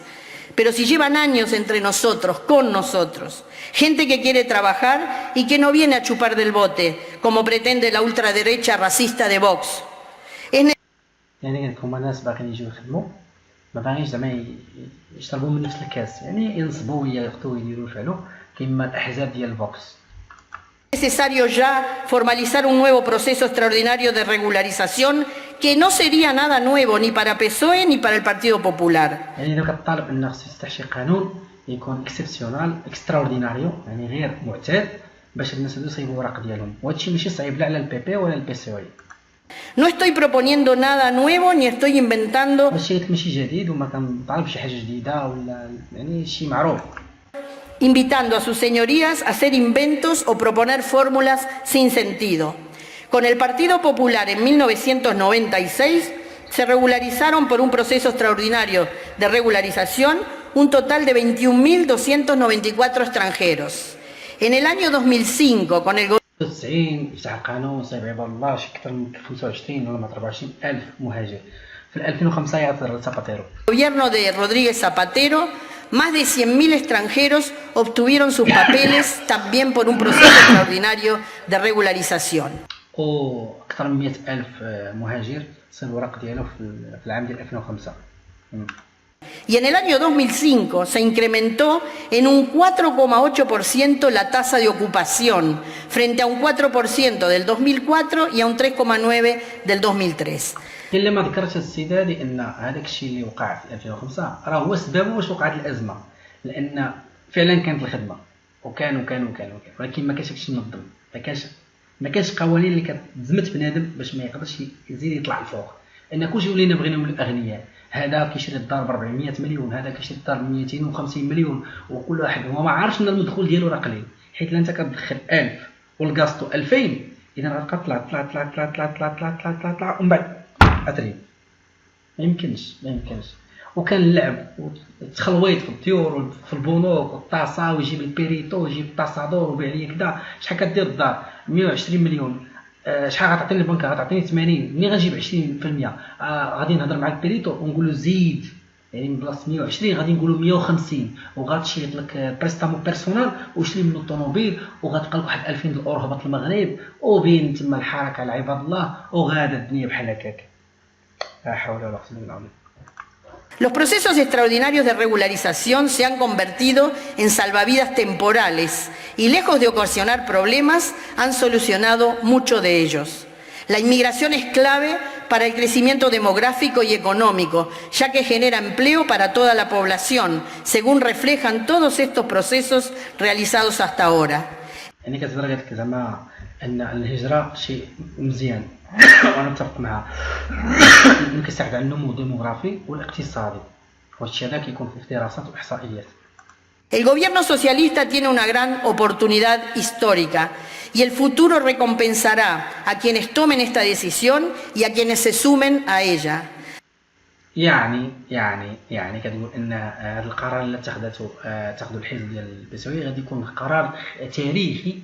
Pero si llevan años entre nosotros, con nosotros, gente que quiere trabajar y que no viene a chupar del bote, como pretende la ultraderecha racista de Vox. يعني قال لكم ناس باغيين يجيو يخدموا، ما باغينش زعما يشربوا من نفس الكاس، يعني ينصبوا وياخذوا ويديروا يفعلوا كيما الاحزاب ديال فوكس. Es necesario ya formalizar un nuevo proceso extraordinario de regularización que no sería nada nuevo ni para PSOE ni para el Partido Popular. يعني انا كطالب ان خصو يفتح شي قانون يكون اكسبسيونال اكستراورديناريو، يعني غير معتاد باش الناس هادو يصيبوا الوراق ديالهم، وهادشي ماشي صعيب لا على البي بي ولا البي سي وي. No estoy proponiendo nada nuevo ni estoy inventando. ماشي جديد وما كنطالبش شي حاجه جديده ولا يعني شي معروف. Invitando a sus señorías a hacer inventos o proponer fórmulas sin sentido. Con el Partido Popular en 1996 se regularizaron por un proceso extraordinario de regularización un total de 21.294 extranjeros. En el año 2005 con el gobierno 90 فتح قانون صايب عباد الله شي اكثر من 25 ولا 24 الف مهاجر. في 2005 يعتذر Zapatero. gobierno de Rodríguez Zapatero, más de 100.000 extranjeros obtuvieron sus papeles también por un proceso extraordinario de regularización. واكثر من 100,000 مهاجر صار الوراق ديالو في العام ديال 2005. Y en el año 2005 se incrementó en un 4,8% la tasa de ocupación, frente a un 4% del 2004 y a un 3,9% del 2003. إلا ما ذكرت السيدة لأن هذاك الشيء اللي وقع في 2005 راه هو سبب واش وقعت الأزمة، لأن فعلا كانت الخدمة وكان ولكن ما كانش داكشي منظم، ما كانش قوانين اللي كتزمت بنادم باش ما يقدرش يزيد يطلع الفوق، لأن كلشي ولينا بغينا نوليو أغنياء. هذا كيشري الدار ب 400 مليون، هذا كيشري الدار ب 250 مليون، وكل واحد هو ما عارفش ان المدخول ديالو راه قليل، حيت انت كتدخل 1000 والكاستو 2000 اذا غتبقى طلع ومن بعد اتريب. ما يمكنش وكان اللعب وتخلويط في الديور وفي البنوك والطاسه ويجيب البيريتو ويجيب الطاسادور وبيع لي كذا. شحال كدير الدار 120 مليون، شحال غتعطيني البنكه؟ غتعطيني 80، ملي غنجيب 20% غادي نهضر مع البيريتو ونقول له زيد، يعني من بلاصه 120 غادي نقولوا 150 وغتشيط لك بريستامو بيرسونال وشري منه الطوموبيل وغتبقى لك واحد 2000 الاورو هبط المغرب وبين تما الحركه على عباد الله وغادا الدنيا بحال هكاك. لا حول ولا قوه الا بالله. Los procesos extraordinarios de regularización se han convertido en salvavidas temporales y lejos de ocasionar problemas han solucionado muchos de ellos. La inmigración es clave para el crecimiento demográfico y económico, ya que genera empleo para toda la población, según reflejan todos estos procesos realizados hasta ahora. يعني كتهضر قالك زعما ان الهجره شيء مزيان وانا متفق معها، انه كيساعد على النمو الديموغرافي والاقتصادي، وهادشي هذا كيكون في دراسات واحصائيات. El gobierno socialista tiene una gran oportunidad histórica y el futuro recompensará a quienes tomen esta decisión y a quienes se sumen a ella. يعني كتقول ان هذا القرار اللي اتخذوا الحزب ديال البسوي غادي يكون قرار تاريخي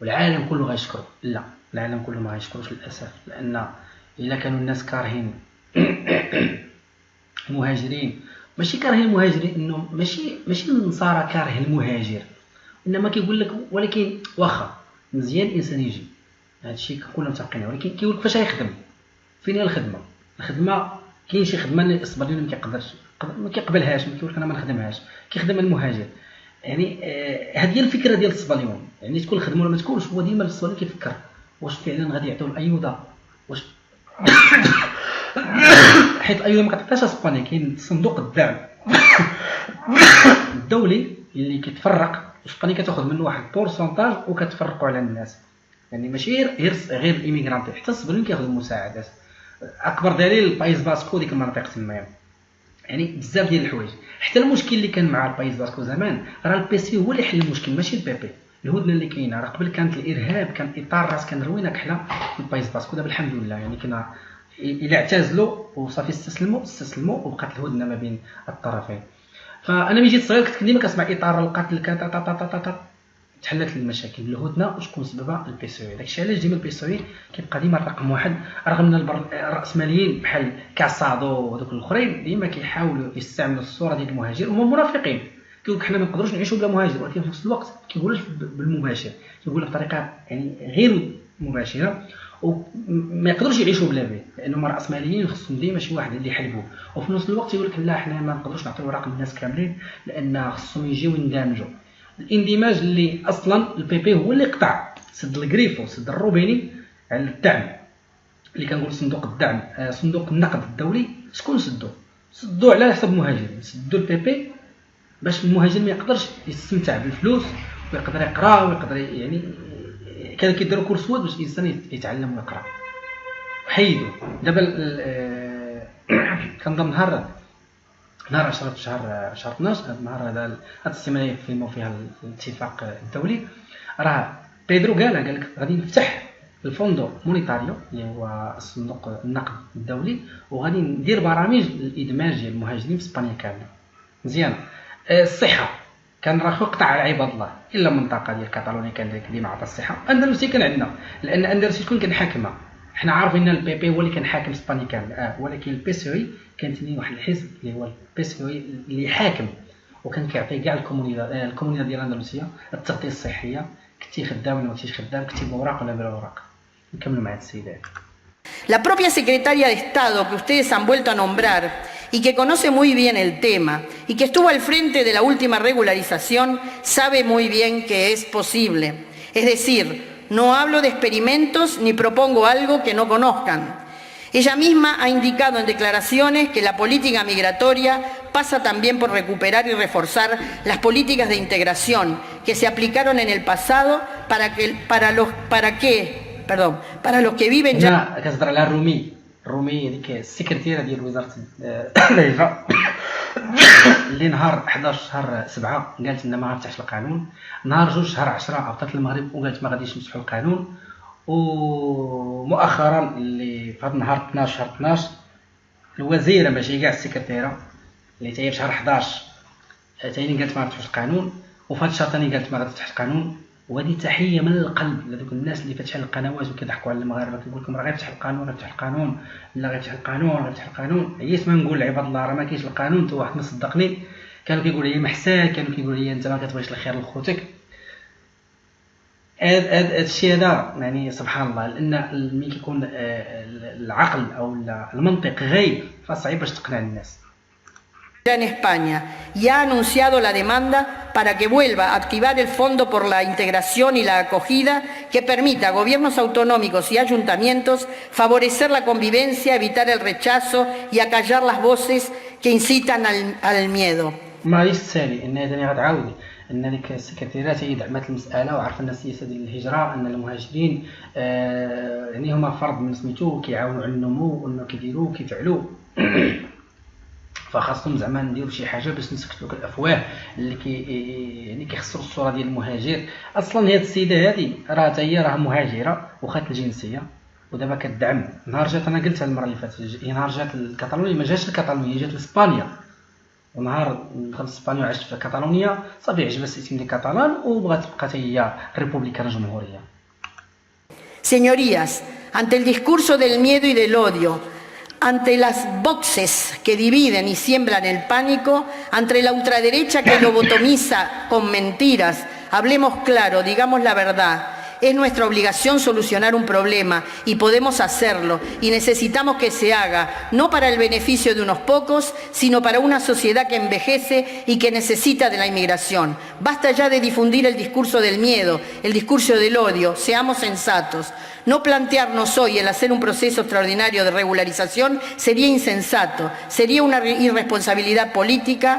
والعالم كله غيشكره. لا، العالم كله ما غيشكروش للاسف، لان الا كانوا الناس كارهين المهاجرين، ماشي كارهين المهاجرين انه ماشي النصارى كاره المهاجر، انما كيقول لك ولكن واخا مزيان الانسان يجي، هذا الشيء كلنا متفقين، ولكن كيقول لك فاش غيخدم؟ فين هي الخدمه كاين شي خدمه اللي الصبرين ما كيقبلهاش، ما كيقول لك انا ما نخدمهاش، كيخدم المهاجر. يعني هذه هي الفكره ديال الصباليون، يعني تكون الخدمه ولا ما تكونش، هو ديما الصبالي كيفكر واش فعلا غادي يعطيو الايوده، واش حيت الايوده ما كتعطيهاش اسبانيا، كاين صندوق الدعم الدولي اللي كيتفرق، اسبانيا كتاخذ منه واحد بورسونتاج وكتفرقوا على الناس، يعني ماشي غير الايميغرانتي، حتى الصباليون كياخذوا مساعدات. اكبر دليل البايس باسكو، ديك المناطق تمايا يعني بزاف ديال الحوايج. حتى المشكل اللي كان مع البايس باسكو زمان راه البي سي هو اللي حل المشكل ماشي البي بي. الهدنه اللي كاينه راه قبل كانت الارهاب كان اطار راس كان روينه كحله في البايس باسكو. دابا الحمد لله يعني كنا الى اعتزلوا وصافي استسلموا وبقات الهدنه ما بين الطرفين. فانا ملي جيت صغير كنت ديما كنسمع اطار القتل تحلت المشاكل بالهدنه وشكون سببها البي سي وي. داكشي علاش ديما البي سي وي كيبقى ديما الرقم واحد رغم ان الراسماليين بحال كاسادو ودوك الاخرين ديما كيحاولوا يستعملوا الصوره ديال المهاجر. هما منافقين كيقول لك حنا ما نقدروش نعيشوا بلا مهاجر، ولكن في نفس الوقت كيقولوش بالمباشر، كيقولوا بطريقه يعني غير مباشره وما يقدروش يعيشوا بلا به لانهم راسماليين خصهم ديما شي واحد اللي يحلبوه. وفي نفس الوقت يقول لك لا حنا ما نقدروش نعطيو رقم الناس كاملين لان خصهم يجيو يندمجوا. الاندماج اللي اصلا البي بي هو اللي قطع سد الكريفو سد الروبيني على الدعم اللي كنقول صندوق الدعم صندوق النقد الدولي. شكون سدوه على حساب المهاجرين. سدوا البي بي باش المهاجر ما يقدرش يستمتع بالفلوس ويقدر يقرا ويقدر يعني كانوا كيديروا كورس واد باش الانسان يتعلم ويقرا حيدوا. دابا كنظن نهار 10 في شهر 12 النهار هذا هاد السيمانه يفهموا فيها الاتفاق الدولي راه بيدرو قال لك غادي نفتح الفوندو مونيتاريو اللي هو صندوق النقد الدولي وغادي ندير برامج للادماج ديال المهاجرين في اسبانيا كامله. مزيان. الصحه كان راه قطع على عباد الله الا المنطقه ديال كاتالونيا كان ديما عطى الصحه. اندلسي كان عندنا لان اندلسي شكون كان حاكمها. حنا عارفين ان البي بي هو اللي كان حاكم اسبانيا كامله ولكن البي سي وي كان ثاني واحد الحزب اللي هو البي سي وي اللي حاكم وكان كيعطي كاع الكومونيداد ديال اندلسيا التغطيه الصحيه. كنتي خدام ولا ماشي خدام كنتي بوراق ولا بلا وراق. نكملوا مع السيدات. La propia secretaria de Estado que ustedes han vuelto a nombrar y que conoce muy bien el tema y que estuvo al frente de la última regularización sabe muy bien que es posible. Es decir, no hablo de experimentos ni propongo algo que no conozcan. Ella misma ha indicado en declaraciones que la política migratoria pasa también por recuperar y reforzar las políticas de integración que se aplicaron en el pasado para los que viven ya. كتهضر على الرومي هذيك السكرتيره ديال وزاره الهجره اللي نهار 11 شهر 7 قالت ان ما غتفتحش القانون. نهار 2 شهر 10 عطات المغرب وقالت ما غاديش نفتحوا القانون. ومؤخرا اللي في هذا النهار 12 شهر 12 الوزيره ماشي كاع السكرتيره اللي تاهي في شهر 11 ثاني قالت ما غتفتحش القانون. وفي هذا الشهر ثاني قالت ما غتفتحش القانون. وهذه تحيه من القلب لذوك الناس اللي فاتحين القنوات وكيضحكوا على المغاربه كيقول لكم راه غيفتح القانون لا غيفتح القانون. عييت ما نقول عباد الله راه ما كاينش القانون. تو واحد ما صدقني كانوا كيقولوا لي محسان كانوا كيقولوا لي انت ما كتبغيش الخير لخوتك. هذا الشيء هذا يعني سبحان الله لان ملي كيكون العقل او المنطق غايب فصعيب باش تقنع الناس. En España y ha anunciado la demanda para que vuelva a activar el Fondo por la Integración y la Acogida que permita a gobiernos autonómicos y ayuntamientos favorecer la convivencia, evitar el rechazo y acallar las voces que incitan al miedo. ما يستاهل ان هذا غتعاودي ان ديك السكرتيرات هي دعمت المساله وعرف ان السياسه ديال الهجره ان المهاجرين يعني هما فرد من سميتو كيعاونوا على النمو وانه كيديروا كيفعلوا فخاصهم زعما نديروا شي حاجه باش نسكتوا الافواه اللي يعني كيخسروا الصوره ديال المهاجر. اصلا هذه السيده هذه راه حتى هي راه مهاجره وخدت الجنسيه ودابا كتدعم. نهار جات انا قلتها المره اللي فاتت نهار جات لكاتالونيا ما جاتش لكاتالونيا جات لاسبانيا. ونهار دخلت اسبانيا وعشت في كاتالونيا صافي عجبها السيستم ديال كاتالان وبغات تبقى حتى هي ريبوبليكانه جمهوريه. Señorías, ante el discurso del miedo y del odio, ante las voces que dividen y siembran el pánico, ante la ultraderecha que lobotomiza con mentiras, hablemos claro, digamos la verdad. Es nuestra obligación solucionar un problema y podemos hacerlo y necesitamos que se haga, no para el beneficio de unos pocos, sino para una sociedad que envejece y que necesita de la inmigración. Basta ya de difundir el discurso del miedo, el discurso del odio, seamos sensatos. No plantearnos hoy el hacer un proceso extraordinario de regularización sería insensato, sería una irresponsabilidad política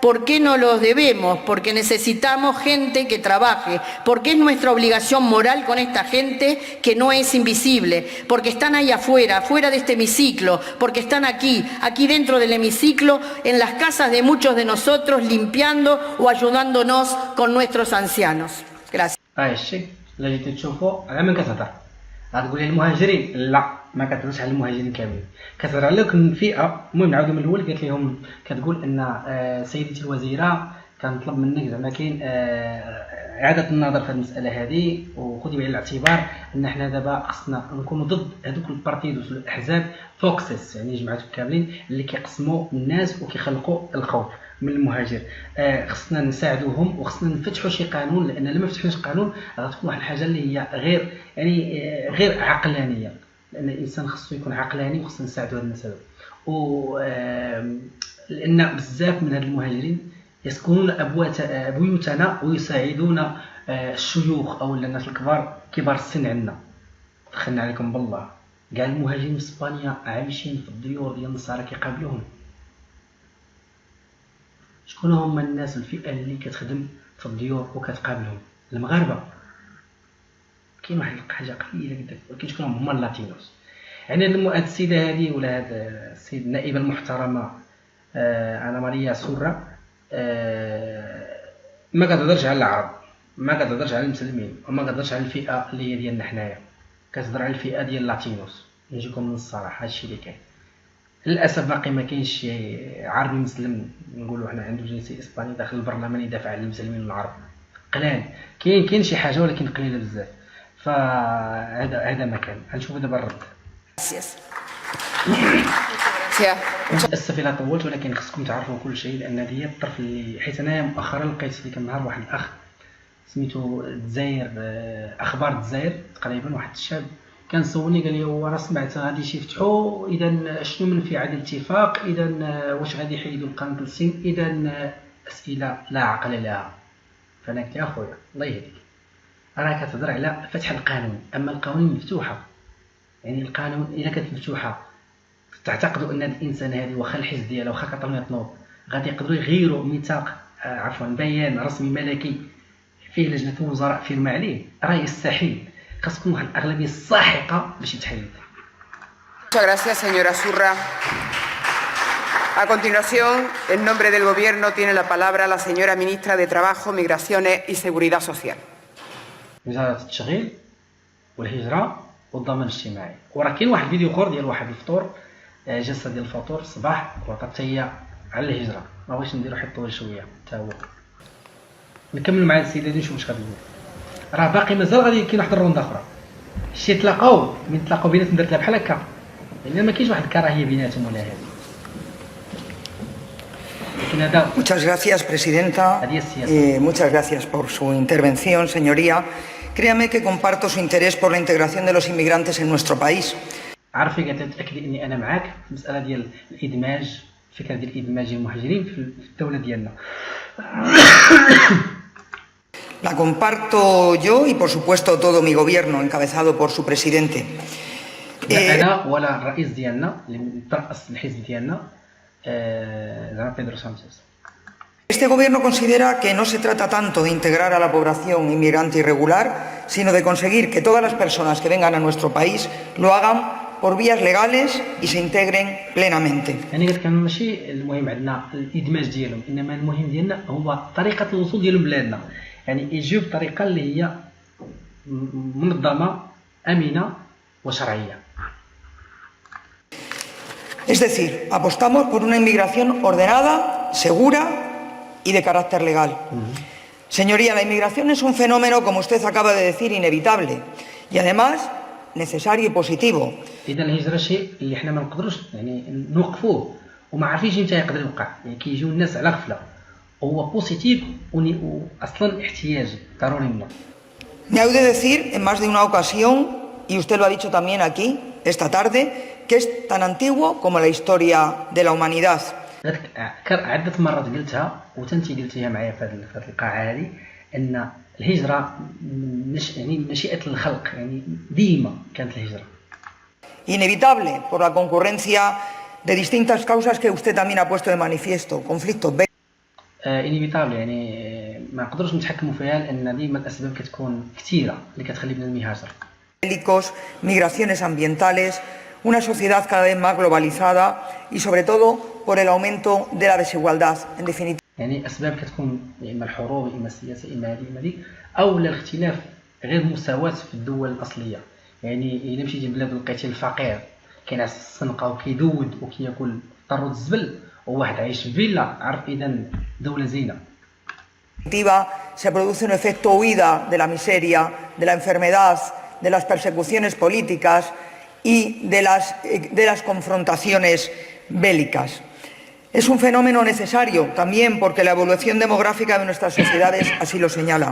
¿Por qué no los debemos? Porque necesitamos gente que trabaje, porque es nuestra obligación moral con esta gente que no es invisible, porque están ahí afuera, fuera de este hemiciclo, porque están aquí dentro del hemiciclo, en las casas de muchos de nosotros, limpiando o ayudándonos con nuestros ancianos. Gracias. الشيء اللي جيتي تشوفوا على من كتهضر غتقولي المهاجرين لا ما كتهضرش على المهاجرين كاملين كتهضر على فئه. المهم نعاودو من الاول قالت لهم كتقول ان سيدتي الوزيره كنطلب منك زعما كاين اعاده النظر في هذه المساله هذه وخذي بعين الاعتبار ان حنا دابا خصنا نكونوا ضد هذوك البارتيدوس والاحزاب فوكسيس يعني جماعات كاملين اللي كيقسموا الناس وكيخلقوا الخوف من المهاجر. خصنا نساعدوهم وخصنا نفتحوا شي قانون لان لما فتحناش قانون غتكون واحد الحاجه اللي هي غير عقلانيه لان الانسان خصو يكون عقلاني وخصنا نساعدوا هاد الناس هادو لان بزاف من هاد المهاجرين يسكنون بيوتنا ويساعدون الشيوخ او الناس الكبار كبار السن عندنا. دخلنا عليكم بالله كاع المهاجرين في اسبانيا عايشين في الديور ديال النصارى كيقابلوهم. شكون هما الناس الفئه اللي كتخدم في الديور وكتقابلهم؟ المغاربه. كاين واحد الحاجه قليله جدا ولكن شكون هما اللاتينوس. يعني هاد السيده هذه ولا هاد السيد النائبه المحترمه انا ماريا سورة ما كتهضرش على العرب، ما كتهضرش على المسلمين، وما كتهضرش على الفئه اللي هي ديالنا حنايا، كتهضر على الفئه ديال اللاتينوس. نجيكم من الصراحه هادشي اللي كاين. للاسف باقي ما كاينش شي عربي مسلم نقولوا حنا عنده جنسيه اسباني داخل البرلمان يدافع على المسلمين والعرب. قلال كاين شي حاجه ولكن قليله بزاف. فهذا ما كان. غنشوفوا دابا الرد. متاسف الا طولت ولكن خصكم تعرفوا كل شيء لان هذه الطرف اللي حيت انايا مؤخرا لقيت ديك النهار واحد الاخ سميتو الجزائر اخبار الجزائر تقريبا واحد الشاب كان سولني قال لي هو راه سمعت غادي يفتحوا اذا شنو منفي على الاتفاق اذا واش غادي يحيدوا القانون السن اذا اسئله لا عقل لها. فانا قلت له اخويا الله يهديك راه كتهضر على فتح القانون اما القوانين مفتوحه يعني القانون الا كانت مفتوحه تعتقدوا ان الانسان هذه واخا الحزب ديالو واخا كطلب يطلب غادي يقدروا يغيروا ميثاق بيان رسمي ملكي فيه لجنه الوزراء فيرما عليه؟ راه يستحيل. خاصكم واحد الاغلبيه الساحقه باش يتحيد. Muchas gracias, señora Surra. A continuación, en nombre del Gobierno, tiene la palabra la señora Ministra de Trabajo, Migraciones y Seguridad Social. وزارة التشغيل والهجرة والضمان الاجتماعي. وراه كاين واحد الفيديو اخر ديال واحد الفطور جلسة ديال الفطور الصباح وعطات هي على الهجرة. ما بغيتش نديرو واحد الطويل شوية حتى هو. نكملوا مع السيدة دي نشوفوا واش غادي يقول. راه باقي مازال غادي كاين واحد الروند اخرى. شي تلاقاو من تلاقاو بيناتهم درت لها بحال هكا. لان ما كاينش واحد الكراهية بيناتهم ولا هذه. Muchas gracias, Presidenta. Muchas gracias por su intervención, señoría. Créame que comparto su interés por la integración de los inmigrantes en nuestro país. عارفة كتأكدي اني انا معاك في المسألة ديال الادماج، الفكرة ديال الادماج المهاجرين في الدولة ديالنا. La comparto yo y por supuesto todo mi gobierno encabezado por su presidente. انا ولا الرئيس ديالنا اللي مترأس الحزب ديالنا Pedro Sánchez. Este gobierno considera que no se trata tanto de integrar a la población inmigrante irregular, sino de conseguir que todas las personas que vengan a nuestro país lo hagan por vías legales y se integren plenamente. يعني قلت كان ماشي المهم عندنا الادماج ديالهم انما المهم ديالنا هو طريقه الوصول ديالهم بلادنا يعني يجيو بطريقه اللي هي منظمه امنه وشرعيه. Es decir, apostamos por una inmigración ordenada, segura y de carácter legal. Señoría, la inmigración es un fenómeno, como usted acaba de decir, inevitable y además necesario y positivo. إذا الهجرة شيء اللي احنا ما نقدروش يعني نوقفوه وما عارفينش متى يقدر يوقع يعني كيجيو الناس على غفلة وهو بوزيتيف وأصلا احتياجي ضروري منه. Me ha de decir en más de una ocasión, y usted lo ha dicho también aquí esta tarde, que es tan antiguo como la historia de la humanidad. عدة مرات قلتها وتنتي قلتيها معايا في هذه القاعة هذه أن الهجرة يعني مشيئة الخلق يعني ديما كانت الهجرة. Inevitable por la concurrencia de distintas causas que usted también ha puesto de manifiesto, conflictos انيفيتابل، يعني ما نقدروش نتحكموا فيها لان ديما الاسباب كتكون كثيره اللي كتخلي بنادم يهاجر. Bélicos, migraciones ambientales, una sociedad cada vez más globalizada y sobre todo por el aumento de la desigualdad. En definitiva, يعني اسباب كتكون يا اما الحروب يا اما السياسه اما هذه اما هذيك، او الاختلاف غير مساواه في الدول الاصليه. يعني الا مشيتي لبلاد لقيتي الفقير كينعس السنقه وكيذود وكياكل طرود الزبل، وواحد عايش في فيلا، عرف اذا دوله زينه. se produce un efecto huida de la miseria, de la enfermedad, de las persecuciones políticas y de las confrontaciones bélicas. Es un fenómeno necesario también porque la evolución demográfica de nuestras sociedades así lo señala.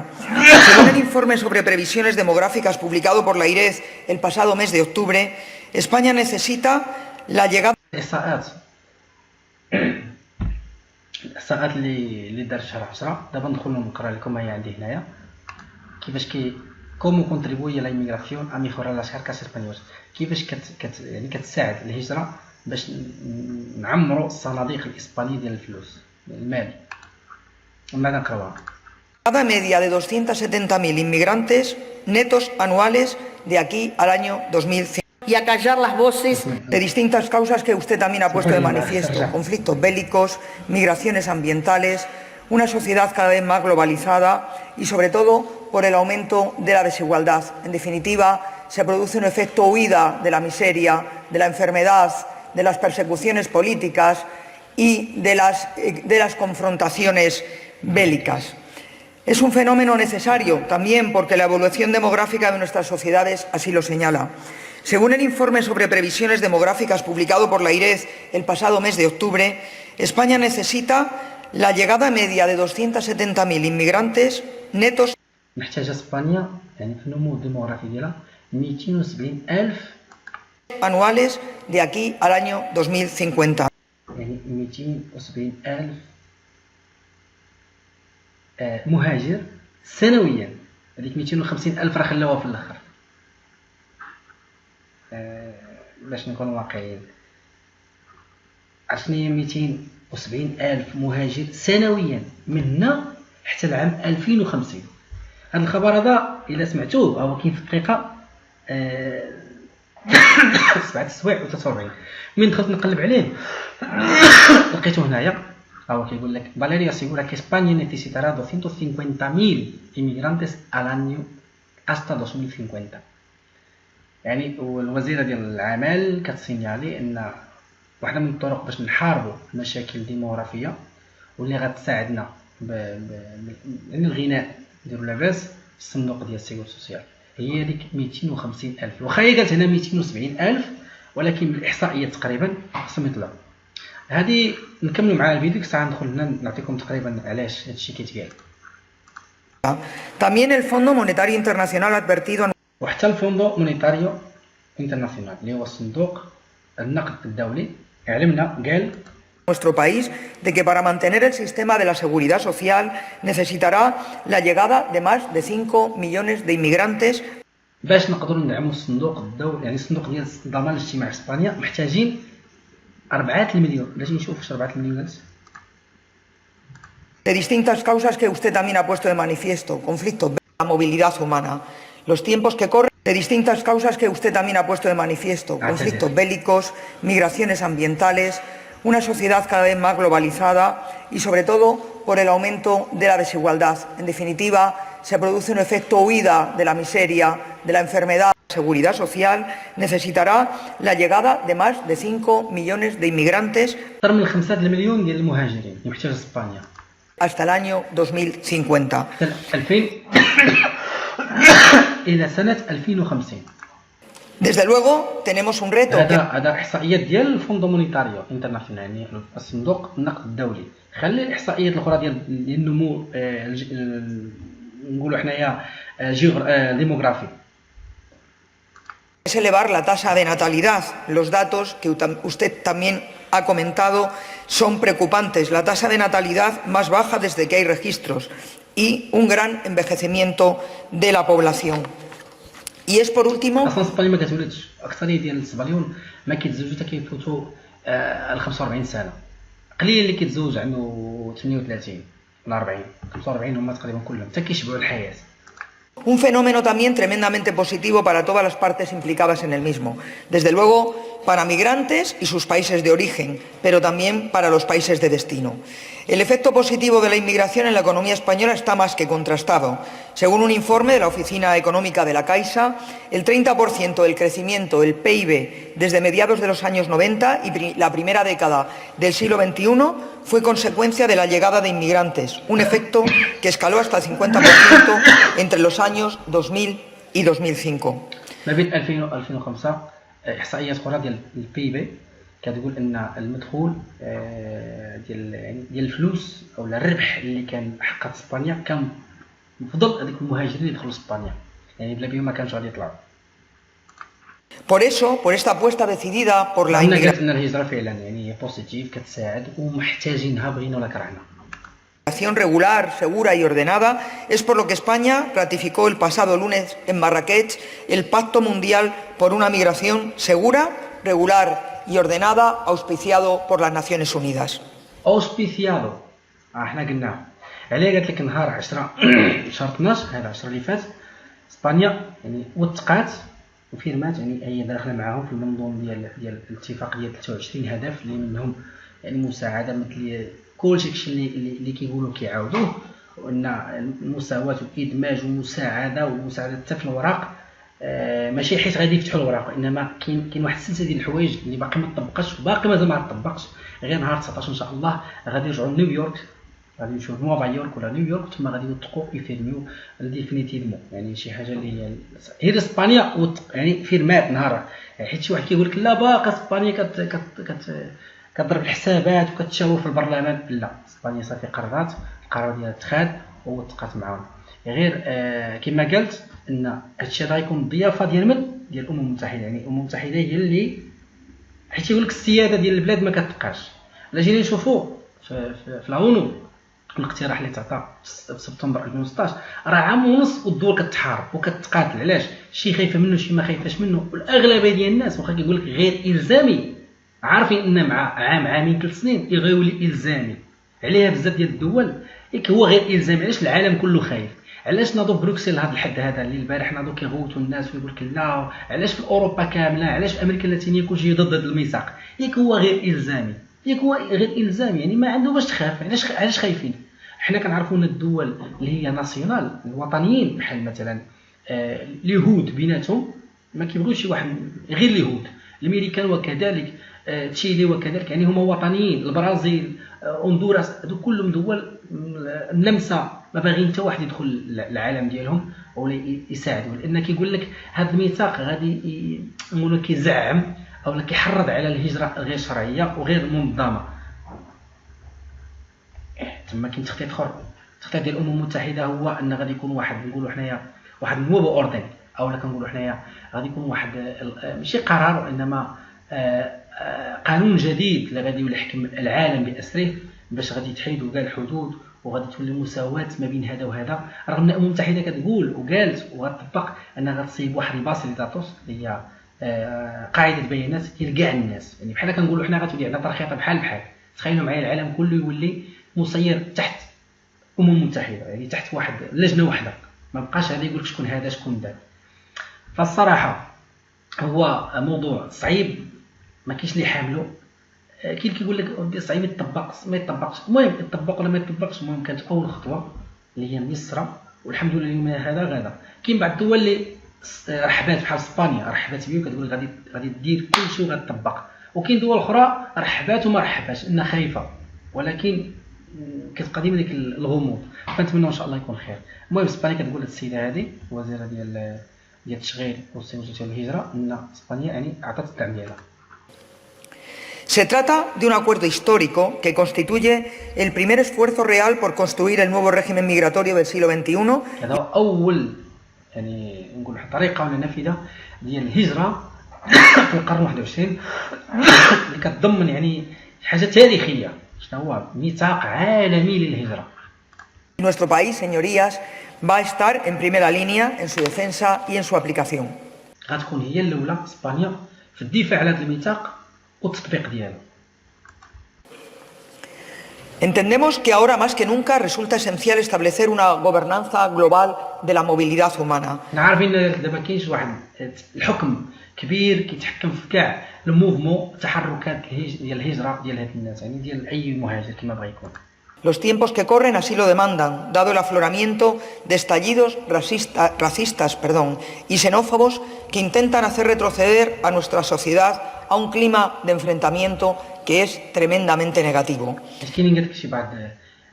Según el informe sobre previsiones demográficas publicado por la IRED el pasado mes de octubre, España necesita la llegada... الإحصاءات اللي دار شهر 10 دابا ندخل نقرا لكم هي عندي هنايا كيفاش كومو كونتريبوي لا ايميغراسيون ا ميجورار لاس كاركاس اسبانيوز، كيفاش يعني كتساعد الهجره باش نعمروا الصناديق الاسبانيه ديال الفلوس المال. ومن بعد نقراوها. Cada media de 270.000 inmigrantes netos anuales de aquí al año 2050. Y acallar las voces De distintas causas que usted también ha puesto de manifiesto: conflictos bélicos, migraciones ambientales, una sociedad cada vez más globalizada y sobre todo por el aumento de la desigualdad. En definitiva, se produce un efecto huida de la miseria, de la enfermedad, de las persecuciones políticas y de las confrontaciones bélicas. Es un fenómeno necesario también porque la evolución demográfica de nuestras sociedades así lo señala. Según el informe sobre previsiones demográficas publicado por la IRED el pasado mes de octubre, España necesita la llegada media de 270.000 inmigrantes netos محتاجه اسبانيا يعني في النمو الديموغرافي ديالها 270,000 anuales de aquí al año 2050. يعني 270,000 مهاجر سنويا. هذيك 250,000 راه خلاوها في الاخر. باش نكون واقعيين، عرفتني هي 270,000 مهاجر سنويا من هنا حتى العام 2050. هذا الخبر هذا الا سمعتوه هو كاين في الدقيقه 7 سوايع و 43. من دخلت نقلب عليه لقيته هنايا هو كيقول لك Valeria asegura que España necesitará 250,000 inmigrantes al año hasta 2050. يعني والوزيره ديال العمل كتسينيالي ان واحده من الطرق باش نحاربوا المشاكل الديموغرافيه واللي غتساعدنا يعني الغناء نديروا لاباس الصندوق ديال السيكوريتي السوسيال هي ديك 250,000. واخا هي قالت هنا 270,000 ولكن بالاحصائيات تقريبا خصهم يطلعوا. هذه نكملوا مع الفيديو ساعه ندخل هنا نعطيكم تقريبا علاش هادشي كيتقال. También el Fondo Monetario Internacional ha advertido وحتى الفوندو مونيتاريو انترناسيونال اللي هو الصندوق النقد الدولي علمنا قال nuestro país de que para mantener el sistema de la seguridad social necesitará la llegada de más de 5 millones de inmigrantes. باش نقدروا ندعموا الصندوق الدولي يعني الصندوق ديال الضمان الاجتماعي في اسبانيا محتاجين 4 المليون. باش نشوف واش 4 المليون De distintas causas que usted también ha puesto de manifiesto: conflictos, la movilidad humana, los tiempos que corren. De distintas causas que usted también ha puesto de manifiesto: conflictos bélicos, migraciones ambientales, una sociedad cada vez más globalizada y sobre todo por el aumento de la desigualdad. En definitiva, se produce un efecto huida de la miseria, de la enfermedad. La seguridad social necesitará la llegada de más de 5 millones de inmigrantes اكثر من 5 المليون ديال المهاجرين محتاجه اسبانيا hasta el año 2050. 2000 الى سنه 2050. Desde luego tenemos un reto. هذا احصائيات ديال الفوندو مونيتاريو انترناسيونال يعني الصندوق النقد الدولي. خلي الاحصائيات الاخرى ديال النمو نقولوا حنايا ديموغرافي. Es elevar la tasa de natalidad. Los datos que usted también ha comentado son preocupantes. La tasa de natalidad más baja desde que hay registros y un gran envejecimiento de la población. Y es por último اصلا اسبانيا ما كتولدش. اكثريه ديال الاسبانيون ما كيتزوجوا حتى كيفوتوا ال 45 سنه. قليل اللي كيتزوج عنده 38. من 40 45 هما تقريبا كلهم حتى كيشبعوا الحياه. Un fenómeno también tremendamente positivo para todas las partes implicadas en el mismo. Desde luego, para migrantes y sus países de origen, pero también para los países de destino. El efecto positivo de la inmigración en la economía española está más que contrastado. Según un informe de la Oficina Económica de la Caixa, el 30% del crecimiento del PIB desde mediados de los años 90 y la primera década del siglo XXI fue consecuencia de la llegada de inmigrantes, un efecto que escaló hasta el 50% entre los años 2000 y 2005. ما بين 2000 و 2005 احصائيات اخرى ديال البي بي كتقول ان المدخول ديال الفلوس او الربح اللي كان حققت اسبانيا كان بفضل هذيك المهاجرين اللي دخلوا اسبانيا، يعني بلا بيهم ما كانش غادي يطلعوا. Por eso, por esta apuesta decidida por la inmigración ان الهجره فعلا يعني بوزيتيف كتساعد ومحتاجينها بغينا ولا كرهنا. regular, segura y ordenada, es por lo que España ratificó el pasado lunes en Marrakech el Pacto Mundial por una Migración Segura, Regular y Ordenada, auspiciado por las Naciones Unidas. اوسبيسيادو احنا قلناها علاه قالت لك نهار 10 شهر 12 هذا 10 اللي فات اسبانيا يعني وثقات وفيرمات، يعني هي داخله معاهم في المنظوم ديال الاتفاقيه 23 هدف اللي منهم يعني مساعده مثل كلشي اللي كيقولوا كيعاودوه، وان المساواه والادماج والمساعده حتى في الوراق ماشي حيت غادي يفتحوا الوراق، انما كاين واحد السلسله ديال الحوايج اللي باقي ما طبقش وباقي مازال ما طبقش. غير نهار 19 ان شاء الله غادي يرجعوا لنيويورك، غادي يمشيو لنيويورك ولا نيويورك ثم غادي يوثقوا يفيرميو ديفينيتيفمون، يعني شي حاجه اللي هي اسبانيا يعني فيرمات نهار، حيت شي واحد كيقول لك لا باقا اسبانيا كتضرب الحسابات وكتشاور في البرلمان، لا اسبانيا صافي قررات القرار ديالها اتخذ ووثقات معاهم. غير كما قلت ان هادشي غيكون ضيافه ديال من ديال الامم المتحده، يعني الامم المتحده هي اللي حيت يقول لك السياده ديال البلاد ما كتبقاش. الا جينا نشوفوا في الاونو الاقتراح اللي تعطى في سبتمبر 2016 راه عام ونص والدول كتحارب وكتقاتل، علاش؟ شي خايفه منه شي ما خايفاش منه، والاغلبيه ديال الناس واخا كيقول لك غير الزامي عارفين ان مع عامين 3 سنين يغيولي الزامي. عليها بزاف ديال الدول هو غير الزامي. علاش العالم كله خايف؟ علاش ناضوا بروكسل هذا الحد هذا اللي البارح ناضوا كيغوتوا الناس ويقول لك لا؟ علاش في اوروبا كامله؟ علاش في امريكا اللاتينيه كلشي ضد هذا الميثاق؟ هو غير الزامي، هو غير الزامي، يعني ما عنده باش تخاف. علاش خايفين؟ حنا كنعرفوا ان الدول اللي هي ناسيونال الوطنيين بحال مثلا اليهود بيناتهم ما كيبغيوش شي واحد غير اليهود، الامريكان وكذلك تشيلي وكذلك، يعني هما وطنيين. البرازيل هندوراس هادو كلهم دول النمسا ما باغيين حتى واحد يدخل العالم ديالهم ولا يساعدوا، لان كيقول لك هذا الميثاق غادي نقولوا كيزعم او كيحرض على الهجره الغير شرعيه وغير منظمه. تما كاين تخطيط اخر، التخطيط ديال الامم المتحده هو ان غادي يكون واحد نقولوا حنايا واحد النوبو اوردن، اولا كنقولوا حنايا غادي يكون واحد ماشي قرار وانما قانون جديد اللي غادي يحكم العالم باسره، باش غادي تحيدوا كاع الحدود وغادي تولي مساواه ما بين هذا وهذا. رغم ان الامم المتحده كتقول وقالت وغتطبق انها غتصيب واحد الباص داتوس اللي هي قاعده بيانات ديال كاع الناس، يعني بحال كنقولوا حنا غتولي عندنا ترخيصه بحال تخيلوا معايا العالم كله يولي مسير تحت الامم المتحده، يعني تحت واحد لجنه واحده، ما بقاش هذا يقول لك شكون هذا شكون ذاك. فالصراحه هو موضوع صعيب ما كاينش اللي حامله. كاين كيقول لك ودي صعيب يطبق ما يطبقش، المهم يطبق ولا ما يطبقش. المهم كانت اول خطوه اللي هي ميسره والحمد لله اليوم هذا غدا. كاين بعض الدول اللي رحبات بحال اسبانيا رحبات بيه وكتقول غادي دير كل شيء وغتطبق، وكاين دول اخرى رحبات وما رحباش انها خايفه، ولكن كتقدم ديك الغموض. فنتمنى ان شاء الله يكون خير. المهم اسبانيا كتقول هذه السيده هذه وزيره ديال التشغيل والسياسه والهجره ان اسبانيا يعني عطات الدعم ديالها. Se trata de un acuerdo histórico que constituye el primer esfuerzo real por construir el nuevo régimen migratorio del siglo XXI. هذا أول يعني نقول طريقة ولا نافذة ديال الهجرة في القرن 21 اللي كتضمن يعني حاجة تاريخية. شنو هو؟ ميثاق عالمي للهجرة. Nuestro país, señorías, va a estar en primera línea en su defensa y en su aplicación. غتكون هي الأولى إسبانيا في الدفاع على هذا الميثاق والتطبيق ديالو. Entendemos que ahora más que nunca resulta esencial establecer una gobernanza global de la movilidad humana. عارفين دابا كاينش واحد الحكم كبير كيتحكم في كاع الموفمون تحركات ديال الهجره ديال هاد الناس يعني ديال اي مهاجر كما بغى يكون. Los tiempos que corren así lo demandan, dado el afloramiento de estallidos racistas y xenófobos que intentan hacer retroceder a nuestra sociedad a un clima de enfrentamiento que es tremendamente negativo. كاينين قالك شي بعض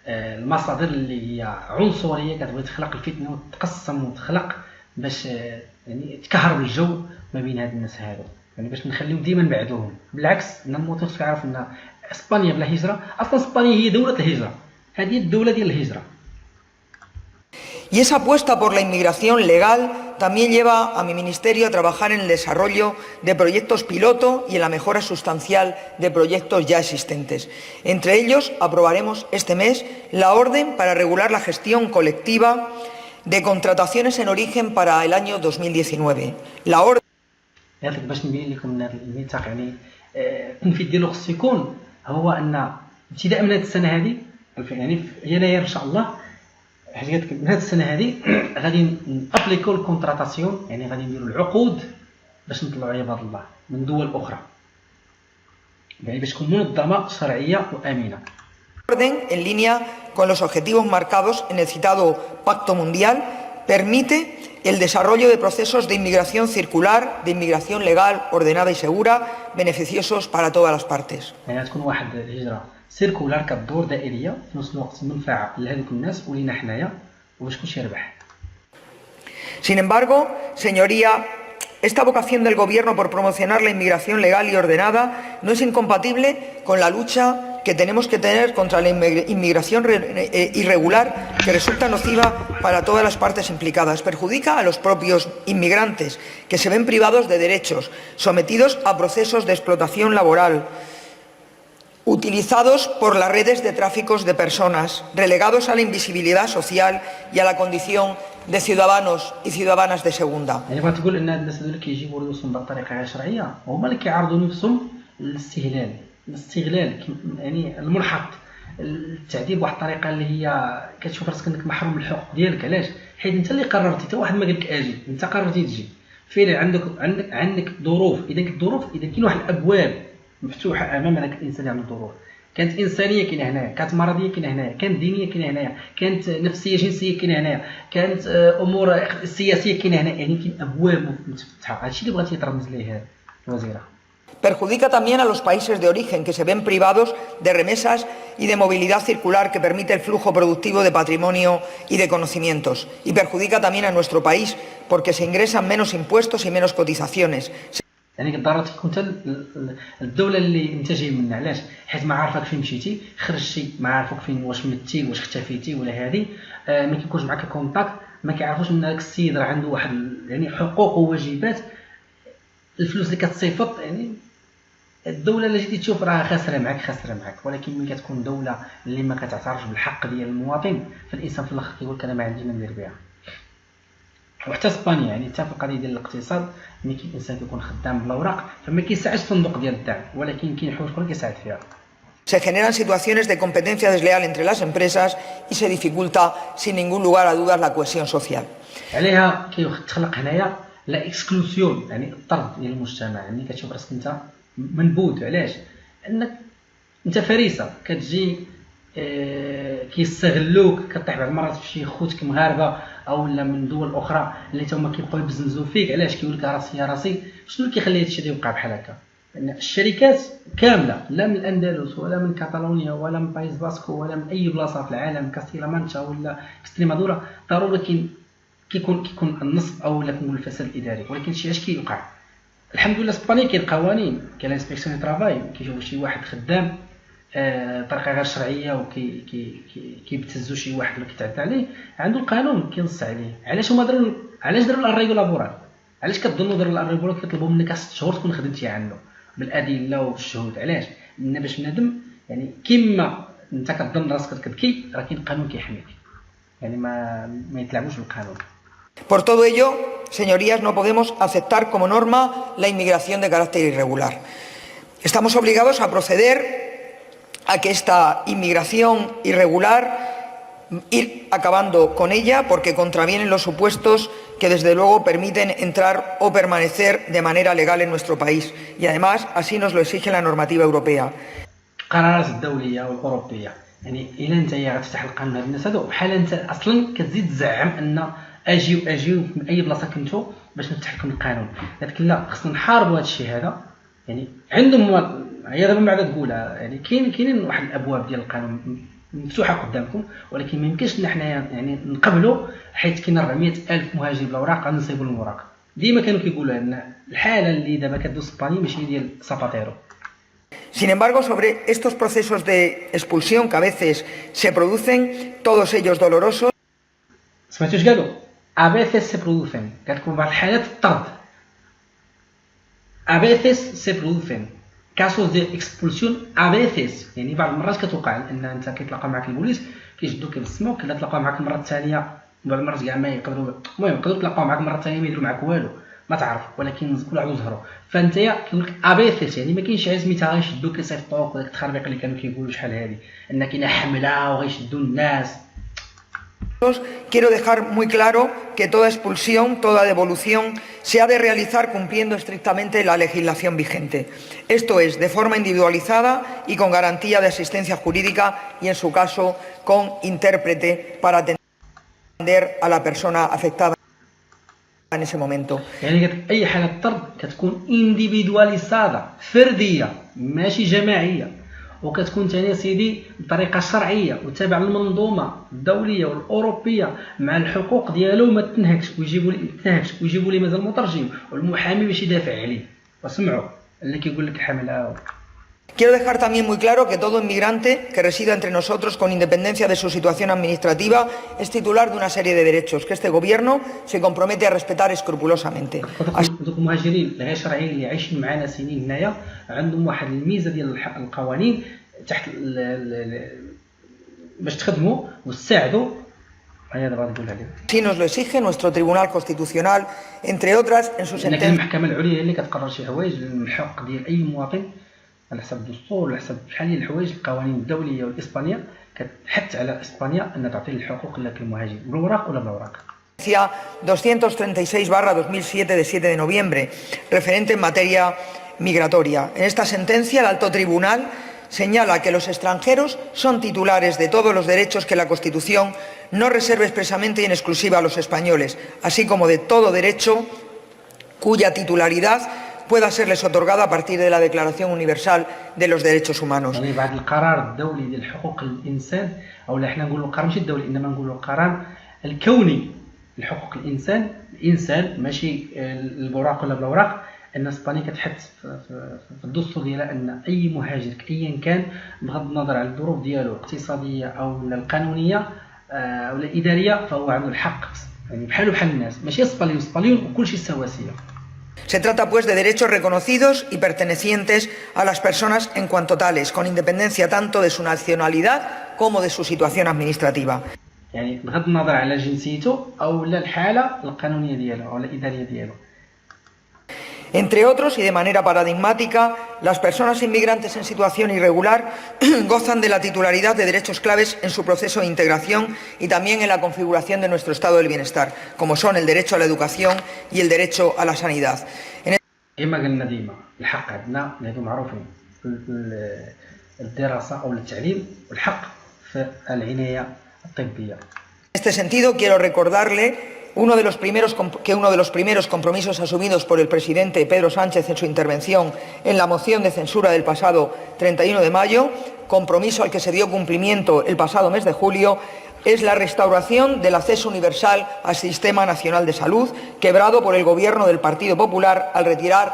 المصادر اللي هي عنصريه كتبغي تخلق الفتنه وتقسم وتخلق باش يعني تكهرب الجو ما بين هاد الناس هادو يعني باش نخليو ديما نبعدوهم. بالعكس ان المواطن خصو يعرف ان اسبانيا بلا هجره اصلا اسبانيا هي دوله الهجره هذه هي الدوله ديال الهجره. Y esa apuesta por la inmigración legal también lleva a mi ministerio a trabajar en el desarrollo de proyectos piloto y en la mejora sustancial de proyectos ya existentes. Entre ellos, aprobaremos este mes la orden para regular la gestión colectiva de contrataciones en origen para el año 2019. La orden باش نبين لكم ان الميثاق يعني التنفيذ ديالو خصو يكون هو ان ابتداء من هذه السنه هذه يعني في يناير ان شاء الله حاجات من هذه السنه هذه غادي نابليكو الكونتراتاسيون يعني غادي نديروا العقود باش نطلعوا عباد الله من دول اخرى يعني باش تكون منظمه شرعيه وامنه. orden en línea con los objetivos marcados en el citado Pacto Mundial permite el desarrollo de procesos de inmigración circular, de inmigración legal, ordenada y segura, beneficiosos para todas las partes. يعني تكون واحد الهجره سيركولار كدور دائريه في نفس الوقت منفعه لهذوك الناس ولينا حنايا وباش كلشي يربح. Sin embargo, señoría, esta vocación del Gobierno por promocionar la inmigración legal y ordenada no es incompatible con la lucha que tenemos que tener contra la inmigración irregular, que resulta nociva para todas las partes implicadas. Perjudica a los propios inmigrantes, que se ven privados de derechos, sometidos a procesos de explotación laboral, utilizados por las redes de tráficos de personas, relegados a la invisibilidad social y a la condición de ciudadanos y ciudadanas de segunda. يعني بغات تقول ان الناس اللي كيجيبوا رؤوسهم بطريقه غير شرعيه هما اللي كيعرضوا نفسهم للاستغلال يعني الملحق التعذيب بواحد الطريقه اللي هي كتشوف راسك انك محروم الحقوق ديالك. علاش؟ حيت انت اللي قررتي حتى واحد ما قالك اجي انت قررتي تجي فعلا عندك ظروف. اذا كاين واحد الابواب مفتوحه امام هذاك الانسان اللي عنده ظروف كانت انسانيه كاينه هنايا كانت مرضيه كاينه هنايا كانت دينيه كاينه هنايا كانت نفسيه جنسيه كاينه هنايا كانت امور سياسيه كاينه هنا يعني كاين ابواب مفتوحه. هادشي اللي بغات ترمز ليه الوزيره. Perjudica también a los países de origen, que se ven privados de remesas y de movilidad circular que permite el flujo productivo de patrimonio y de conocimientos. Y perjudica también a nuestro país, porque se ingresan menos impuestos y menos cotizaciones. يعني كضروري تكون حتى الدوله اللي انت جاي منها. علاش؟ حيت ما عارفك فين مشيتي خرجتي ما عارفك فين واش متي واش اختفيتي ولا هذه ما كيكونش معك كونتاكت ما كيعرفوش ان داك السيد راه عنده واحد يعني حقوق وواجبات. الفلوس اللي كتصيفط يعني الدوله اللي جيتي تشوف راه خاسره معك ولكن ملي كتكون دوله اللي ما كتعترفش بالحق ديال المواطن فالانسان في الاخر كيقول لك انا ما عندي ما ندير بها. وحتى اسبانيا يعني حتى في القضيه ديال الاقتصاد ملي كاين انسان كيكون خدام بالاوراق فما كيساعدش الصندوق ديال الدعم ولكن كاين حوايج اخرى كيساعد فيها. Se generan situaciones de competencia desleal entre las empresas y se dificulta sin ningún lugar a dudas la cohesión social. عليها كيتخلق هنايا لا اكسكلوسيون يعني الطرد ديال المجتمع. يعني كتشوف راسك انت منبوذ. علاش؟ انك انت فريسه كتجي كيستغلوك كطيح بعض المرات في شي خوتك مغاربه او لا من دول اخرى اللي هما كيبقاو يبزنزو فيك. علاش؟ كيقول لك راسي شنو اللي كيخلي هادشي يوقع بحال هكا؟ ان الشركات كامله لا من الاندلس ولا من كاتالونيا ولا من بايس باسكو ولا من اي بلاصه في العالم كاستيلا مانشا ولا اكستريمادورا ضروري كيكون النصب او لا كنقول الفساد الاداري. ولكن شي اش كيوقع؟ الحمد لله اسبانيا كاين قوانين كاين انسبكسيون ترافاي كيشوفوا شي واحد خدام بطريقه غير شرعيه كيبتزوا شي واحد ولا كيتعدى عليه عنده القانون كينص عليه. علاش هما داروا الاريغو لابورال؟ علاش كتظنوا داروا الاريغو لابورال كيطلبوا منك 6 شهور تكون خدمتي عنده بالادله وبالشهود؟ علاش؟ لان باش بنادم يعني كيما انت كتظن راسك كتبكي راه كاين قانون كيحميك يعني ما يتلعبوش بالقانون. Por todo ello, señorías, no podemos aceptar como norma la inmigración de carácter irregular. Estamos obligados a proceder a que esta inmigración irregular, ir acabando con ella, porque contravienen los supuestos que desde luego permiten entrar o permanecer de manera legal en nuestro país. Y además así nos lo exige la normativa europea. القرارات الدوليه والاوروبيه يعني الا انت غتفتح القانون هاد الناس هادو بحال انت اصلا كتزيد تزعم ان اجيو من اي بلاصه كنتو باش نفتح لكم القانون. لكن لا، خصنا نحاربوا هذا الشيء هذا. يعني عندهم هي دابا من بعد تقولها، يعني كاينين واحد الابواب ديال القانون مفتوحه قدامكم، ولكن ما يمكنش ان حنايا يعني نقبلوا حيت كاين 400,000 مهاجر بلا اوراق غنصيبوا الوراق. ديما كانوا كيقولوا ان الحاله اللي دابا كدوز اسبانيا ماشي ديال ساباتيرو. Sin embargo, sobre estos procesos de expulsión que a veces se producen, todos ellos dolorosos, سمعتوا قالوا a veces se producen، كتكون بعض الحالات الطرد. a veces se producen casos de expulsión a veces، يعني بعض المرات كتوقع ان انت كيتلاقى معك البوليس كيشدوك كيبسموك، الا تلاقاو معك المره الثانيه بعض المرات كاع ما يقدروا، المهم يقدروا يتلاقاو معك المره الثانيه ما يديروا معك والو، ما تعرف، ولكن كل واحد وزهرو. فانت كيقول لك ابيثيس، يعني ما كاينش عاد سميتها غيشدوك يصيفطوك وداك التخربيق اللي كانوا كيقولوا شحال هادي ان كاينه حمله وغيشدوا الناس. quiero dejar muy claro que toda expulsión, toda devolución se ha de realizar cumpliendo estrictamente la legislación vigente. Esto es, de forma individualizada y con garantía de asistencia jurídica y, en su caso, con intérprete para atender a la persona afectada en ese momento. يعني اي حاله طرد كتكون انديفيدواليزادا، فرديه ماشي جماعيه، وكتكون ثاني سيدي بطريقه شرعيه وتابعه للمنظومه الدوليه والاوروبيه مع الحقوق ديالو، ما تنهكش ويجيبوا لي مازال المترجم والمحامي باش يدافع عليه. وسمعوا اللي كيقول لك حمله. Quiero dejar también muy claro que todo inmigrante que resida entre nosotros, con independencia de su situación administrativa, es titular de una serie de derechos que este Gobierno se compromete a respetar escrupulosamente. دوك المهاجرين الغير شرعيين اللي عايشين معنا سنين هنايا عندهم واحد الميزه ديال القوانين تحت باش تخدموا وتساعدوا. Así nos lo exige nuestro Tribunal Constitucional, entre otras, en su sentencia. المحكمه العليا هي اللي كتقرر شي حوايج الحق ديال اي مواطن على حسب الدستور وعلى حسب شحال هي الحوايج القوانين الدوليه والاسبانيه كتحث على اسبانيا ان تعطي الحقوق للمهاجر بالوراق ولا بالاوراق. 236/2007 de 7 de noviembre, referente en materia migratoria. En esta sentencia, el Alto Tribunal señala que los extranjeros son titulares de todos los derechos que la Constitución no reserva expresamente y en exclusiva a los españoles, así como de todo derecho cuya titularidad pueda serles otorgada a partir de la Declaración Universal de los Derechos Humanos. يعني بعد القرار الدولي ديال حقوق الانسان، او لا حنا نقولوا القرار ماشي الدولي انما نقولوا القرار الكوني لحقوق الانسان، الانسان ماشي البوراق ولا بالاوراق، ان اسبانيا كتحث في الدستور ديالها ان اي مهاجر ايا كان بغض النظر على الظروف ديالو الاقتصاديه او القانونيه او الاداريه فهو عنده الحق، يعني بحالو بحال الناس، ماشي اسبانيول وكلشي سواسيه. Se trata, pues, de derechos reconocidos y pertenecientes a las personas en cuanto tales, con independencia tanto de su nacionalidad como de su situación administrativa. يعني بغض النظر على جنسيته او الحاله القانونيه ديالو او الاداريه ديالو. Entre otros, y de manera paradigmática, las personas inmigrantes en situación irregular gozan de la titularidad de derechos claves en su proceso de integración y también en la configuración de nuestro estado del bienestar, como son el derecho a la educación y el derecho a la sanidad. كما قلنا ديما الحق عندنا اللي معروفين الدراسه او التعليم والحق في العنايه الطبيه. En este sentido, quiero recordarle uno de los primeros compromisos asumidos por el presidente Pedro Sánchez en su intervención en la moción de censura del pasado 31 de mayo, compromiso al que se dio cumplimiento el pasado mes de julio, es la restauración del acceso universal al Sistema Nacional de Salud, quebrado por el Gobierno del Partido Popular al retirar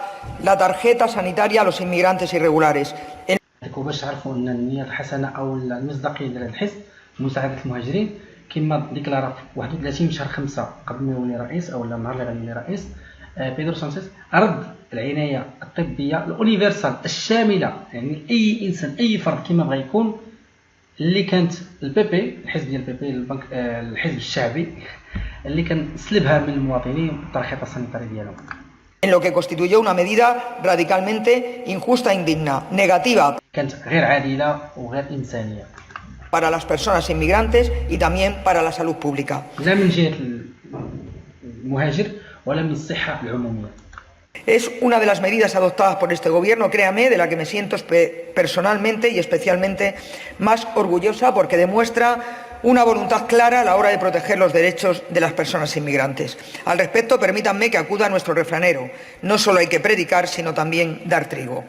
la tarjeta sanitaria a los inmigrantes irregulares. باش تعرفوا ان النيه الحسنه او المصداقيه ديال الحزب مساعده المهاجرين كما ديكلارا في 31 شهر 5 قبل ما يولي رئيس او النهار اللي غيولي رئيس بيدرو سانشيز رد العنايه الطبيه اليونيفرسال الشامله، يعني اي انسان اي فرد كما بغى يكون، اللي كانت البيبي الحزب ديال البيبي الحزب الشعبي اللي كان سلبها من المواطنين بالترخيص السانيتاري ديالهم. en lo que constituyó una medida radicalmente injusta e indigna, negativa كانت غير عادلة وغير إنسانية. para las personas inmigrantes y también para la salud pública. لا من جهة المهاجر ولا من الصحة العمومية. Es una de las medidas adoptadas por este gobierno, créame, de la que me siento personalmente y especialmente más orgullosa porque demuestra una voluntad clara a la hora de proteger los derechos de las personas inmigrantes. Al respecto, permítanme que acuda a nuestro refranero. No solo hay que predicar, sino también dar trigo.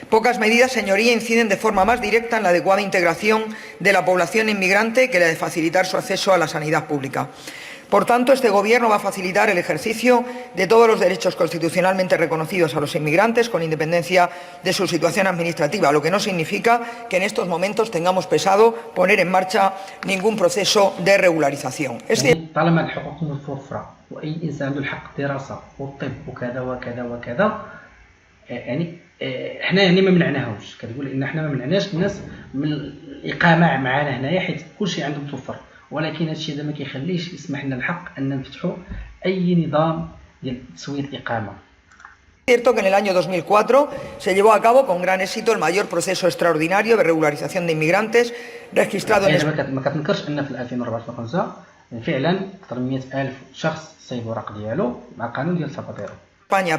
Pocas medidas, señoría, inciden de forma más directa en la adecuada integración de la población inmigrante que la de facilitar su acceso a la sanidad pública. Por tanto, este Gobierno va a facilitar el ejercicio de todos los derechos constitucionalmente reconocidos a los inmigrantes, con independencia de su situación administrativa, lo que no significa que en estos momentos tengamos pensado poner en marcha ningún proceso de regularización. طالما الحقوق متوفرة وأي إنسان عنده الحق الدراسة والطب وكذا وكذا وكذا يعني احنا يعني ما منعناهمش كتقول ان احنا ما منعناش الناس من الإقامة معنا هنايا حيت كلشي عندهم متوفر. ولكن هذا الشيء ما كيخليش يسمح لنا الحق ان نفتحوا اي نظام ديال تسويه الاقامه. Es cierto que en el año 2004 se llevó a cabo con gran éxito el mayor proceso extraordinario de regularización de inmigrantes registrado en España. ما كتنكرش ان في 2004 فعلا اكثر من 100,000 شخص صيبوا الورق ديالو مع القانون ديال زاباتيرو.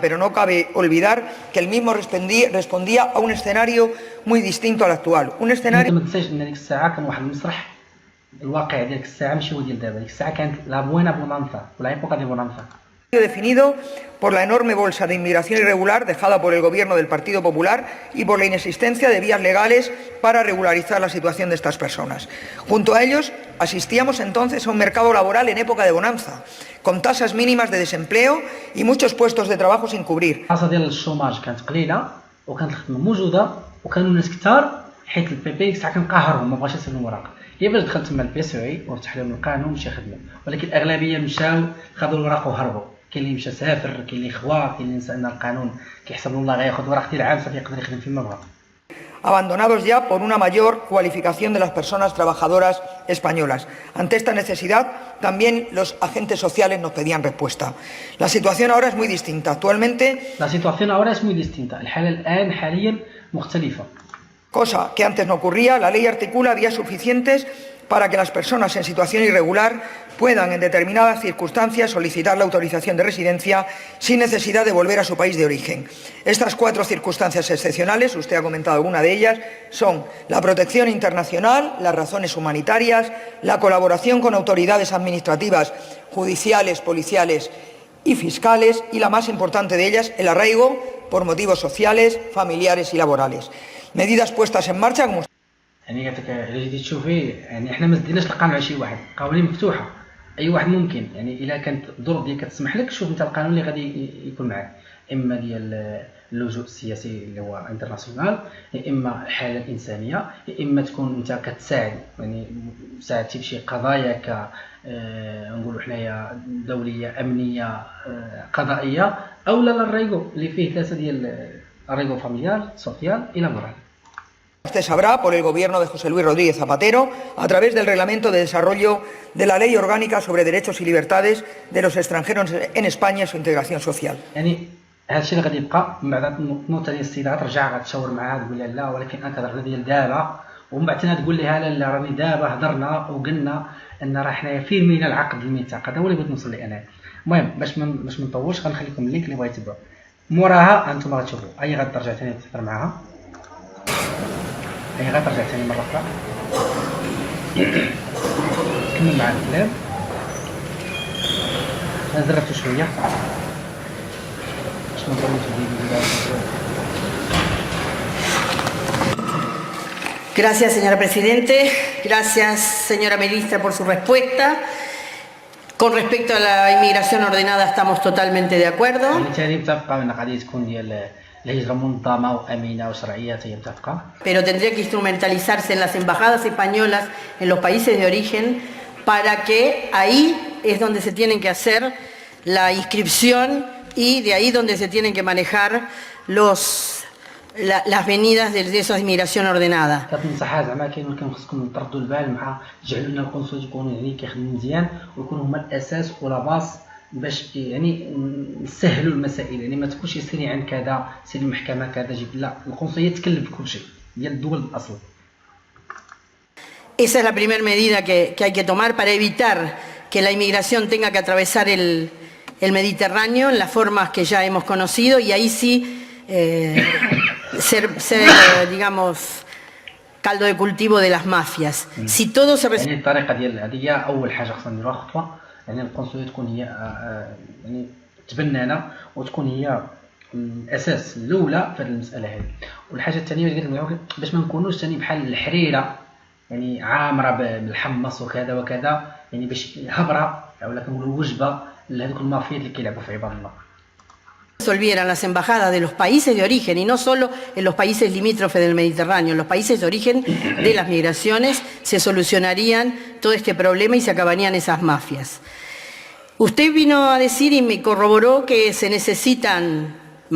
Pero no cabe olvidar que el mismo respondía a un escenario muy distinto al actual. Un escenario ما تنساش ان ديك الساعه كان واحد المسرح الواقع ديال الساعه ماشي هو ديال دابا. ديك الساعه كانت لا بوينا بونانزا ولا ايبوكا دي بونانزا. definido por la enorme bolsa de inmigración irregular dejada por el gobierno del Partido Popular y por la inexistencia de vías legales para regularizar la situación de estas personas. Junto a ellos, asistíamos entonces a un mercado laboral en época de bonanza, con tasas mínimas de desempleo y muchos puestos de trabajo sin cubrir. الطاسه ديال الشوماج كانت قليله وكانت الخدمه موجوده وكانوا الناس كثار حيت البي بي ساعه كان قاهرهم ما بغاش يسلموا الوراق. هي باش دخلت تما البي سي اي وفتح لهم القانون مشى خدمه، ولكن الاغلبيه مشاو خذوا الوراق وهربوا. كاين اللي مشى سافر، كاين اللي خوا، كاين اللي نسى ان القانون كيحسب له الله غياخذ ورق ديال عام صافي يقدر يخدم فيما بغا. Abandonados ya por una mayor cualificación de las personas trabajadoras españolas. Ante esta necesidad, también los agentes sociales nos pedían respuesta. La situación ahora es muy distinta. Actualmente, La situación ahora es muy distinta. الحالة الآن حاليا مختلفة. Cosa que antes no ocurría, la ley articula vías suficientes para que las personas en situación irregular puedan, en determinadas circunstancias, solicitar la autorización de residencia sin necesidad de volver a su país de origen. Estas 4 circunstancias excepcionales, usted ha comentado alguna de ellas, son la protección internacional, las razones humanitarias, la colaboración con autoridades administrativas, judiciales, policiales y fiscales, y la más importante de ellas, el arraigo por motivos sociales, familiares y laborales. Medidas puestas en marcha como يعني قالت لك اللي جيتي تشوفي يعني احنا ما زدناش القانون على شي واحد، قوانين مفتوحه اي واحد ممكن يعني الا كانت الظروف ديالك كتسمح لك شوف انت القانون اللي غادي يكون معاك، اما ديال اللجوء السياسي اللي هو انترناسيونال، يا اما الحاله الانسانيه، يا اما تكون انت كتساعد يعني ساعدتي في شي قضايا ك نقولوا حنايا دوليه امنيه قضائيه، او لا الريغو اللي فيه 3 ديال الريغو فاميليال سوسيال الى مورال. Usted sabrá, por el gobierno de José Luis Rodríguez Zapatero, a través del Reglamento de Desarrollo de la Ley Orgánica sobre Derechos y Libertades de los Extranjeros en España y su integración social. يعني هذا الشيء اللي غادي يبقى من بعد النوطه ديال السيده غترجع غتشاور معاها تقول لها لا ولكن انا كنهضر ديال دابا، ومن بعد تقول لها لا لا راني دابا هضرنا وقلنا ان راه حنايا في يمينا العقد الميثاق. هذا هو اللي بغيت نوصل ليه انا. المهم باش ما نطولش غنخليكم اللينك اللي بغا يتبع موراها انتم غتشوفوا اي غترجع ثاني تهضر معاها، هي غترجع ثاني مرة أخرى كمل مع الكلام. أنا زربته شوية باش ما نطولش الفيديو. Gracias, señora Presidente. Gracias, señora Ministra, por su respuesta. Con respecto a la inmigración ordenada estamos totalmente de acuerdo. يعني ثاني متفقة أن غادي تكون ديال الهجرة منظمة وأمينة وشرعية هي متفقة. Pero tendría que instrumentalizarse en las embajadas españolas en los países de origen para que ahí es donde se tienen que hacer la inscripción y de ahí donde se tienen que manejar las venidas de esa inmigración ordenada. كتنصحها زعما كاين خصكم تردوا البال مع جعلوا لنا القنصل يكونوا يعني كيخدموا مزيان ويكونوا هما الأساس ولا باس باش يعني نسهلوا المسائل، يعني ما تكونش سيري عند كذا سير المحكمه كذا جيب، لا القنصليه تكلف بكل شيء ديال الدول الاصل. Esa es la primera medida que hay que tomar para evitar que la inmigración tenga que atravesar el Mediterráneo en las formas que ya hemos conocido y ahí sí ser digamos, caldo de cultivo de las mafias. Si todo se يعني الطريقه ديال هذه هي اول حاجه خصنا نديروها خطوه، يعني القنصليه تكون هي يعني تبنانه وتكون هي الاساس الاولى في هذه المساله هذه. والحاجه الثانيه اللي قلت لكم باش ما نكونوش ثاني بحال الحريره يعني عامره بالحمص وكذا وكذا، يعني باش هبره ولا كنقولوا وجبه لهذوك المافيات اللي كيلعبوا في عباد الله. Resolvieran las embajadas de los países de origen y no solo en los países limítrofes del Mediterráneo, en los países de origen de las migraciones se solucionarían todo este problema y se acabarían esas mafias. Usted vino a decir y me corroboró que se necesitan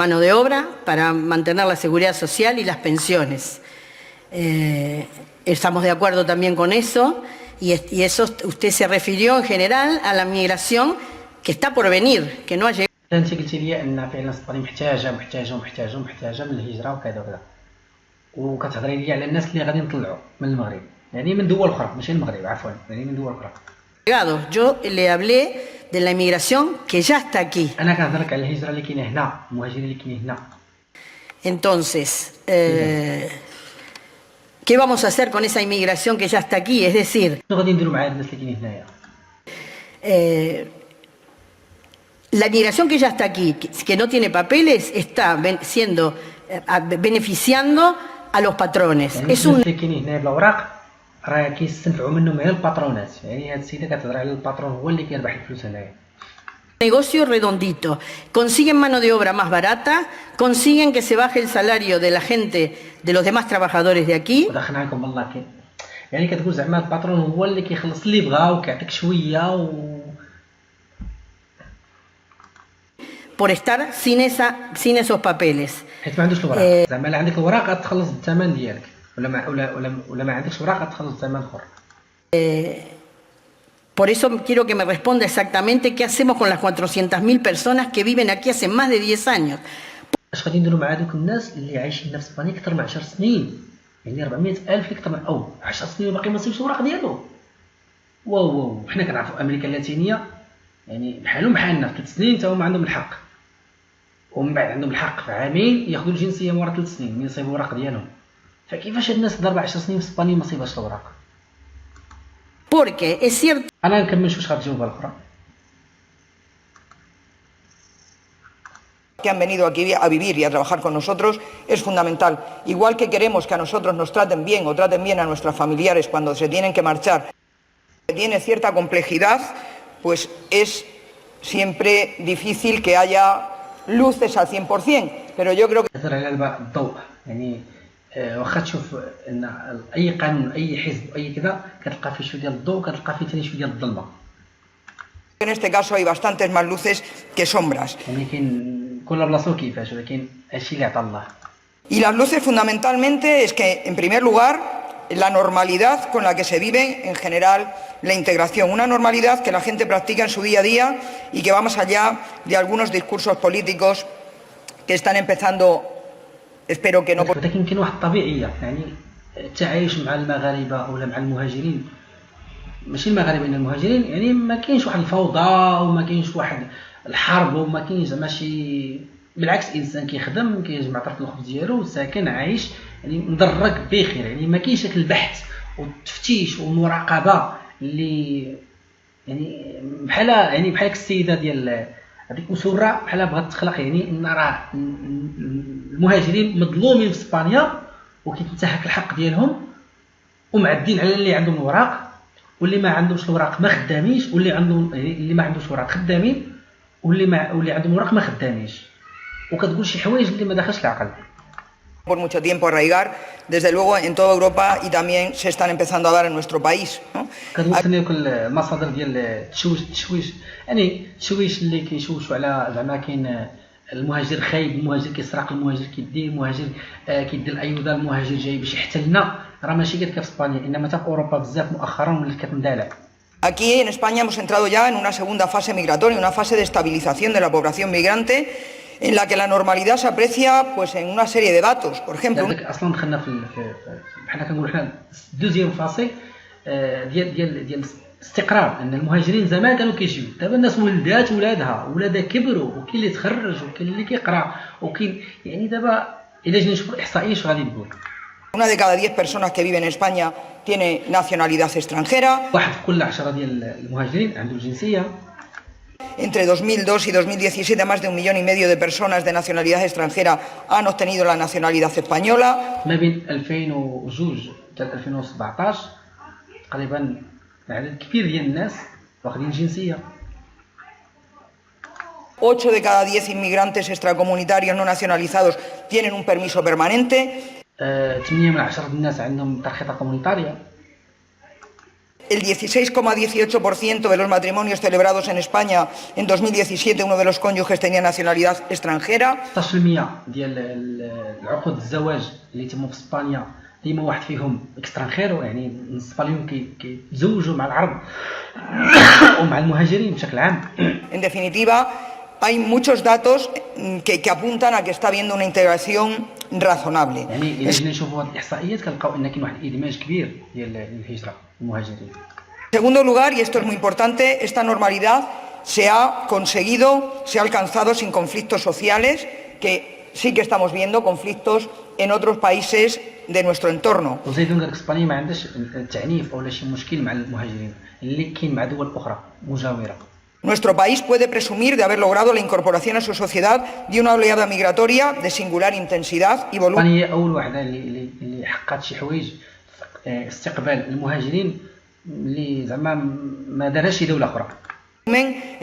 mano de obra para mantener la seguridad social y las pensiones. Estamos de acuerdo también con eso y eso usted se refirió en general a la migración que está por venir, que no ha llegado. انت قلتي لي ان فعلا اسبانيا محتاجه من الهجره وكذا وكذا، وكتهضري لي على الناس اللي غادي نطلعوا من المغرب، يعني من دول اخرى ماشي المغرب، عفوا يعني من دول اخرى. Yo le hablé de la inmigración que ya está aquí. انا كنهضرك على الهجره اللي كاينه هنا، المهاجرين اللي كاينين هنا. Entonces, ¿qué vamos a hacer con esa inmigración que ya está aquí? Es decir, شنو غادي نديروا مع هاد الناس اللي كاينين هنايا؟ la inmigración que ya está aquí, que no tiene papeles, está beneficiando a los patrones. يعني Es الناس un اللي كاينين هنايا بالاوراق راه كيستنفعوا منهم غير الباترونات، يعني هاد السيده كتهضر على الباترون هو اللي كيربح الفلوس هنايا. negocio redondito. Consiguen mano de obra más barata, consiguen que se baje el salario de la gente, de los demás trabajadores de aquí. ودخلنا عليكم بالله كي يعني كتقول زعما الباترون هو اللي كيخلص اللي بغا وكيعطيك شويه por estar sin esos papeles. حيت ما عندوش الوراق، زعما لا عندك الوراق غتخلص الثمن ديالك، ولا ما عندكش وراق غتخلص الثمن اخر. Por eso quiero que me responda exactamente qué hacemos con las 400.000 personas que viven aquí hace más de 10 años. اش غادي نديروا مع هذوك الناس اللي عايشين في اسبانيا اكثر من 10 سنين، يعني 400,000 اللي اكثر من او 10 سنين وباقي ما صيبش الوراق ديالو. واو حنا كنعرفوا امريكا اللاتينيه يعني بحالهم بحالنا في 3 سنين حتى هما عندهم الحق، ومن بعد عندهم الحق في عامين ياخذوا الجنسيه مورا 3 سنين من يصيبوا الوراق ديالهم. فكيفاش هاد الناس ضرب 10 سنين في اسبانيا ما صيبهاش الوراق؟ Porque es cierto. انا نكمل واش غتجاوب الاخرى. Que han venido aquí a vivir y a trabajar con nosotros es fundamental. Igual que queremos que a nosotros nos traten bien o traten bien a nuestros familiares cuando se tienen que marchar, tiene cierta complejidad, pues es siempre difícil que haya luces al 100%, pero yo creo que كثر على الضوء، يعني واخا تشوف ان اي قانون اي حزب اي كذا كتلقى فيه شويه ديال الضوء كتلقى فيه ثاني شويه ديال الظلمه. en este caso hay bastantes más luces que sombras. يعني كاين كل بلاصه كيفاش، ولكن هادشي اللي عطا الله. Y las luces fundamentalmente es que, en primer lugar, la normalidad con la que se vive en general la integración, una normalidad que la gente practica en su día a día y que va más allá de algunos discursos políticos que están empezando, espero que no... ولكن كاين واحد الطبيعيه، يعني التعايش مع المغاربه ولا مع المهاجرين، ماشي المغاربه ان المهاجرين، يعني ما كاينش واحد الفوضى وما كاينش واحد الحرب وما كاينش زعما شي، بالعكس انسان كيخدم كيجمع طرف الخبز ديالو ساكن عايش يعني مدرج بخير، يعني ما كاينش داك البحث والتفتيش والمراقبه اللي يعني بحال السيده ديال هذيك مسوره بحال بغات تخلق، يعني ان راه المهاجرين مظلومين في اسبانيا وكيتنتهك الحق ديالهم ومعدين على اللي عندهم الوراق واللي ما عندهمش الوراق ما خدامينش، واللي عندهم اللي ما عندوش وراق خدامين واللي عندهم وراق ما خدامينش، وكتقول شي حوايج اللي ما داخلش العقل. por mucho tiempo arraigar, desde luego en toda Europa y también se están empezando a dar en nuestro país, ¿no? كتوصلني دوك المصادر ديال التشويش، يعني التشويش اللي كيشوشوا على زعما كاين المهاجر خايب، المهاجر كيسرق، المهاجر كيدير، المهاجر كيدير الايوضه، المهاجر جاي باش يحتلنا، راه ماشي غير في اسبانيا انما حتى في اوروبا بزاف مؤخرا ولات كتندلع. Aquí en España hemos entrado ya en una segunda fase migratoria, una fase de estabilización de la población migrante, en la que la normalidad se aprecia pues en una serie de datos. Por ejemplo, اصلا دخلنا حنا كنقولوا حنا دوزيام فاسي ديال استقرار، ان المهاجرين زمان كانوا كيجيو، دابا الناس ولدات ولادها كبروا، وكاين اللي تخرج وكاين اللي كيقرا وكاين يعني دابا الا جينا نشوفوا الاحصائيه اش غادي تقول. Una de cada 10 personas que viven en España tiene nacionalidad extranjera. واحد في كل 10 ديال المهاجرين عنده الجنسيه. Entre 2002 y 2017, más de 1,5 millones de personas de nacionalidad extranjera han obtenido la nacionalidad española. ما بين 2002 حتى 2017 تقريبا عدد كبير ديال الناس واخدين جنسيه. 8 de cada 10 inmigrantes extracomunitarios no nacionalizados tienen un permiso permanente. 8 من 10 الناس عندهم ترخيصه كومونيتاريه. El 16,18% de los matrimonios celebrados en España en 2017, uno de los cónyuges tenía nacionalidad extranjera. 16% ديال العقود الزواج اللي تموا في اسبانيا ديما واحد فيهم اكسترانخيرو، يعني بالنسبه لهم كيتزوجوا مع العرب ومع المهاجرين بشكل عام. En definitiva, hay muchos datos que apuntan a que está habiendo una integración razonable. يعني الا جينا نشوفوا هذه الاحصائيات كنلقاو ان كاين واحد الادماج كبير ديال الهجره المهاجرين. En segundo lugar, y esto es muy importante, esta normalidad se ha conseguido, se ha alcanzado sin conflictos sociales, que sí que estamos viendo conflictos en otros países de nuestro entorno. وزيدون قالك اسبانيا ما عندهاش التعنيف ولا شي مشكل مع المهاجرين اللي كاين مع دول اخرى مجاوره. Nuestro país puede presumir de haber logrado la incorporación a su sociedad de una oleada migratoria de singular intensidad y volumen. اسبانيا اول وحده اللي حققت شي حوايج استقبال المهاجرين اللي زعما ما دارهاش شي دوله اخرى.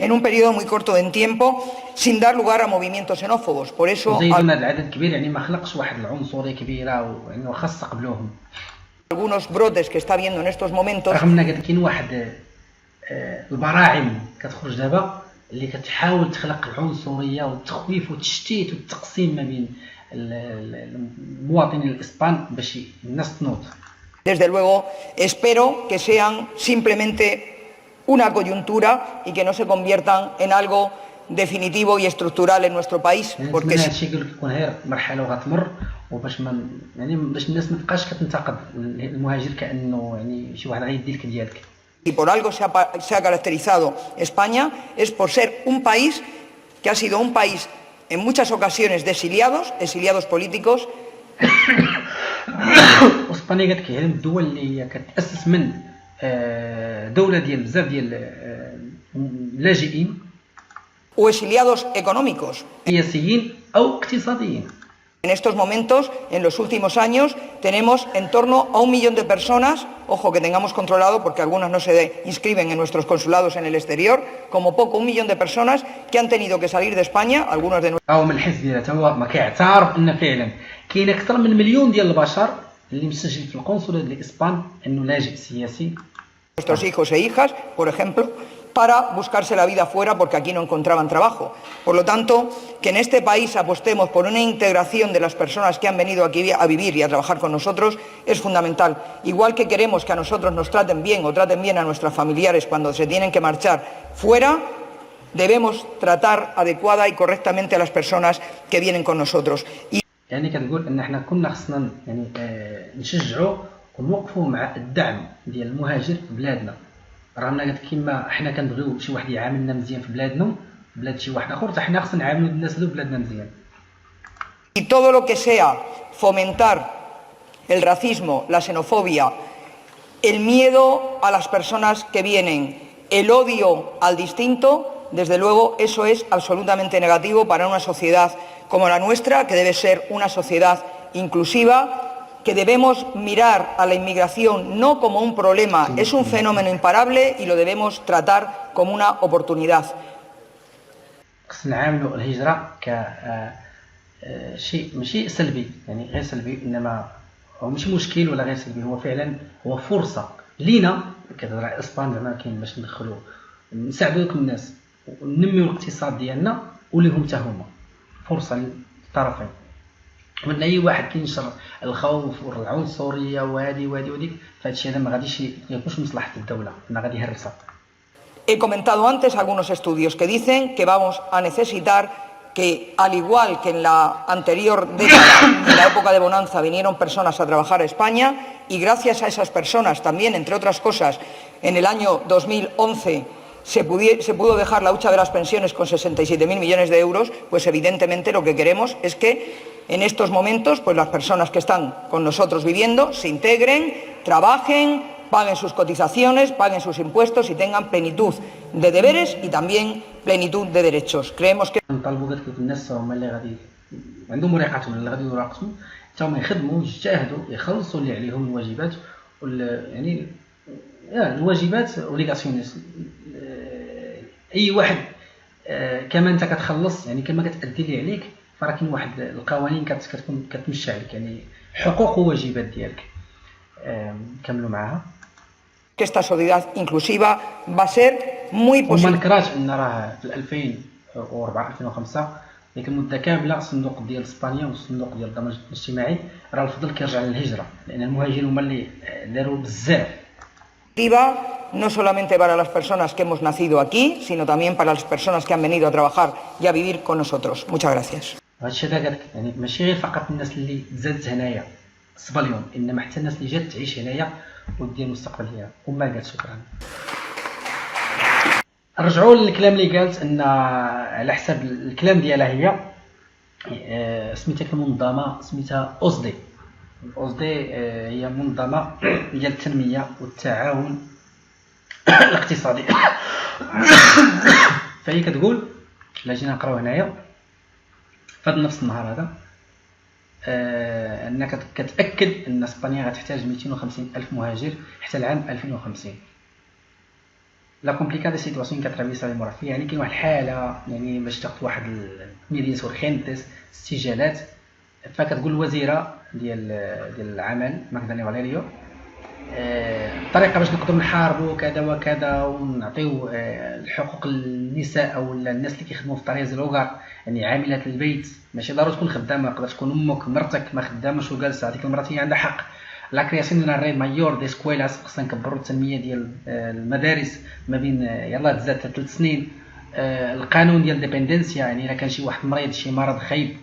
En un periodo muy corto de tiempo, sin dar lugar a movimientos xenófobos. Por eso, زيدون هذا العدد كبير يعني ما خلقش واحد العنصريه كبيره ويعني واخا استقبلوهم. algunos brotes que está habiendo en estos momentos. رغم ان كاين واحد البراعم كتخرج دابا اللي كتحاول تخلق العنصريه والتخويف والتشتيت والتقسيم ما بين المواطنين الاسبان باش الناس تنوض. Desde luego, espero que sean simplemente una coyuntura y que no se conviertan en algo definitivo y estructural en nuestro país. Porque هذا الشيء يكون غير مرحله وغتمر، وباش ما يعني باش الناس ما تبقاش كتنتقد المهاجر كانه يعني شي واحد غيدي لك ديالك. Y por algo se ha caracterizado España es por ser un país que ha sido un país en muchas ocasiones de exiliados políticos. اسبانيا قالت كيعلم الدول اللي هي كتاسس من دوله ديال بزاف ديال اللاجئين o exiliados económicos. سياسيين او اقتصاديين. En estos momentos, en los últimos años, tenemos en torno a 1 millón de personas, ojo que tengamos controlado porque algunas no se inscriben en nuestros consulados en el exterior, como poco 1 millón de personas que han tenido que salir de España, algunos de او من الحزب ديالها هو ما كيعترف ان فعلا كاين اكثر من 1 مليون ديال البشر اللي مسجل في القنصليه ديال اسبان انه لاجئ سياسي. nuestros hijos e hijas, por ejemplo, para buscarse la vida fuera porque aquí no encontraban trabajo. Por lo tanto, que en este país apostemos por una integración de las personas que han venido aquí a vivir y a trabajar con nosotros es fundamental. Igual que queremos que a nosotros nos traten bien o traten bien a nuestros familiares cuando se tienen que marchar fuera, debemos tratar adecuada y correctamente a las personas que vienen con nosotros. يعني كتقول ان احنا كنا خصنا يعني نشجعوا ونوقفوا مع الدعم ديال المهاجر في بلادنا، رغم قالت كيما حنا كنبغيو شي واحد يعاملنا مزيان في بلادنا بلاد شي واحد اخر، حتى حنا خصنا نعاملوا الناس هذو بلادنا مزيان. Y todo lo que sea fomentar el racismo, la xenofobia, el miedo a las personas que vienen, el odio al distinto, desde luego eso es absolutamente negativo para una sociedad como la nuestra, que debe ser una sociedad inclusiva, que debemos mirar a la inmigración no como un problema, es un fenómeno imparable y lo debemos tratar como una oportunidad. خصنا نعاملوا الهجرة ك شيء ماشي سلبي، يعني غير سلبي، انما هو ماشي مشكل ولا غير سلبي، هو فعلا هو فرصة لينا كتهضر على اسبان زعما كاين باش ندخلوا نساعدوا دوك الناس وننميو الاقتصاد ديالنا وليهم حتى هما فرصة للطرفين. وان اي واحد كينشر الخوف والعنصريه وهذه وديك فهادشي هذا ما غاديش يكونش مصلحه الدوله، ما غادي يهرسها. He comentado antes algunos estudios que dicen que vamos a necesitar que, al igual que en la anterior década, en la época de bonanza, vinieron personas a trabajar a España, y gracias a esas personas también, entre otras cosas, en el año 2011 se pudo dejar la hucha de las pensiones con 67.000 millones de euros, pues evidentemente lo que queremos es que en estos momentos pues las personas que están con nosotros viviendo se integren, trabajen, paguen sus cotizaciones, paguen sus impuestos y tengan plenitud de deberes y también plenitud de derechos. Creemos que نطالبوا قالت لك الناس هما اللي غادي عندهم ورقاتهم اللي غادي يراقصوا حتى هما يخدموا يجتهدوا يخلصوا اللي عليهم الواجبات يعني الواجبات اوليغاسيونيس اي واحد كما انت كتخلص يعني كما كتأدي اللي عليك فراه كاين واحد القوانين كتكون كتمشي عليك يعني حقوق وواجبات ديالك كملوا معاها. que esta sociedad inclusiva va a ser muy وما posible. نكراش ان راه في 2004 2005 ديك المده كامله الصندوق ديال اسبانيا والصندوق ديال الضمان الاجتماعي راه الفضل كيرجع للهجره لان المهاجرين هما اللي داروا بزاف. No solamente para las personas que hemos nacido aquí, sino también para las personas que han venido a trabajar y a vivir con nosotros. Muchas gracias. هادشي هذا قالك يعني ماشي غير فقط الناس اللي تزادت هنايا صبا اليوم انما حتى الناس اللي جات تعيش هنايا ودير المستقبل ديالها. وما قالت شكرا. نرجعوا للكلام اللي قالت ان على حسب الكلام ديالها هي سميتها المنظمه سميتها اوسدي. اوسدي هي منظمه ديال التنميه والتعاون الاقتصادي. فهي كتقول لا جينا نقراو هنايا فهاد نفس النهار هذا انك كتاكد ان اسبانيا غتحتاج 250 الف مهاجر حتى العام 2050. لا كومبليكا دي سيتواسيون كترافيسا المرافيه يعني كاين واحد الحاله يعني باش تاخذ واحد ميديس ورخينتس استجالات. فكتقول الوزيره ديال العمل ماغدالينا فاليريو الطريقه باش نقدروا نحاربوا كذا وكذا ونعطيو الحقوق للنساء او الناس اللي كيخدموا في طريق زلوغار يعني عاملات البيت ماشي ضروري تكون خدامه تقدر تكون امك مرتك ما خدامش وجالسه هذيك المراه هي عندها حق. لا كرياسيون دو ريد مايور دي سكويلاس خصنا نكبروا التنميه ديال المدارس ما بين يلاه تزاد 3 سنين. القانون ديال ديبندنسيا يعني الا كان شي واحد مريض شي مرض خايب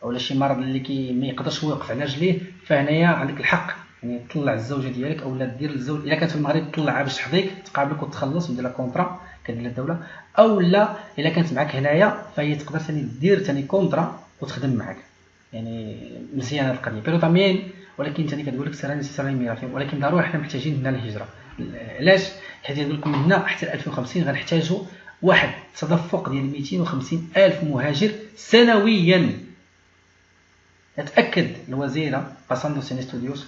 ولا شي مرض اللي ما يقدرش يوقف على رجليه فهنايا عندك الحق يعني تطلع الزوجه ديالك اولا دير الزوج الا كانت في المغرب تطلعها باش تحضيك تقابلك وتخلص ودير لها كونطرا كدير الدوله او لا الا كانت معك هنايا فهي تقدر ثاني دير ثاني كونطرا وتخدم معك يعني مزيانه القضيه بيرو تامين. ولكن ثاني كتقول لك سيراني ميغراسيون ولكن ضروري حنا محتاجين هنا الهجره. علاش؟ حيت يقول لكم من هنا حتى 2050 غنحتاجوا واحد تدفق ديال 250 الف مهاجر سنويا. تاكد الوزيره باساندو سين ستوديوس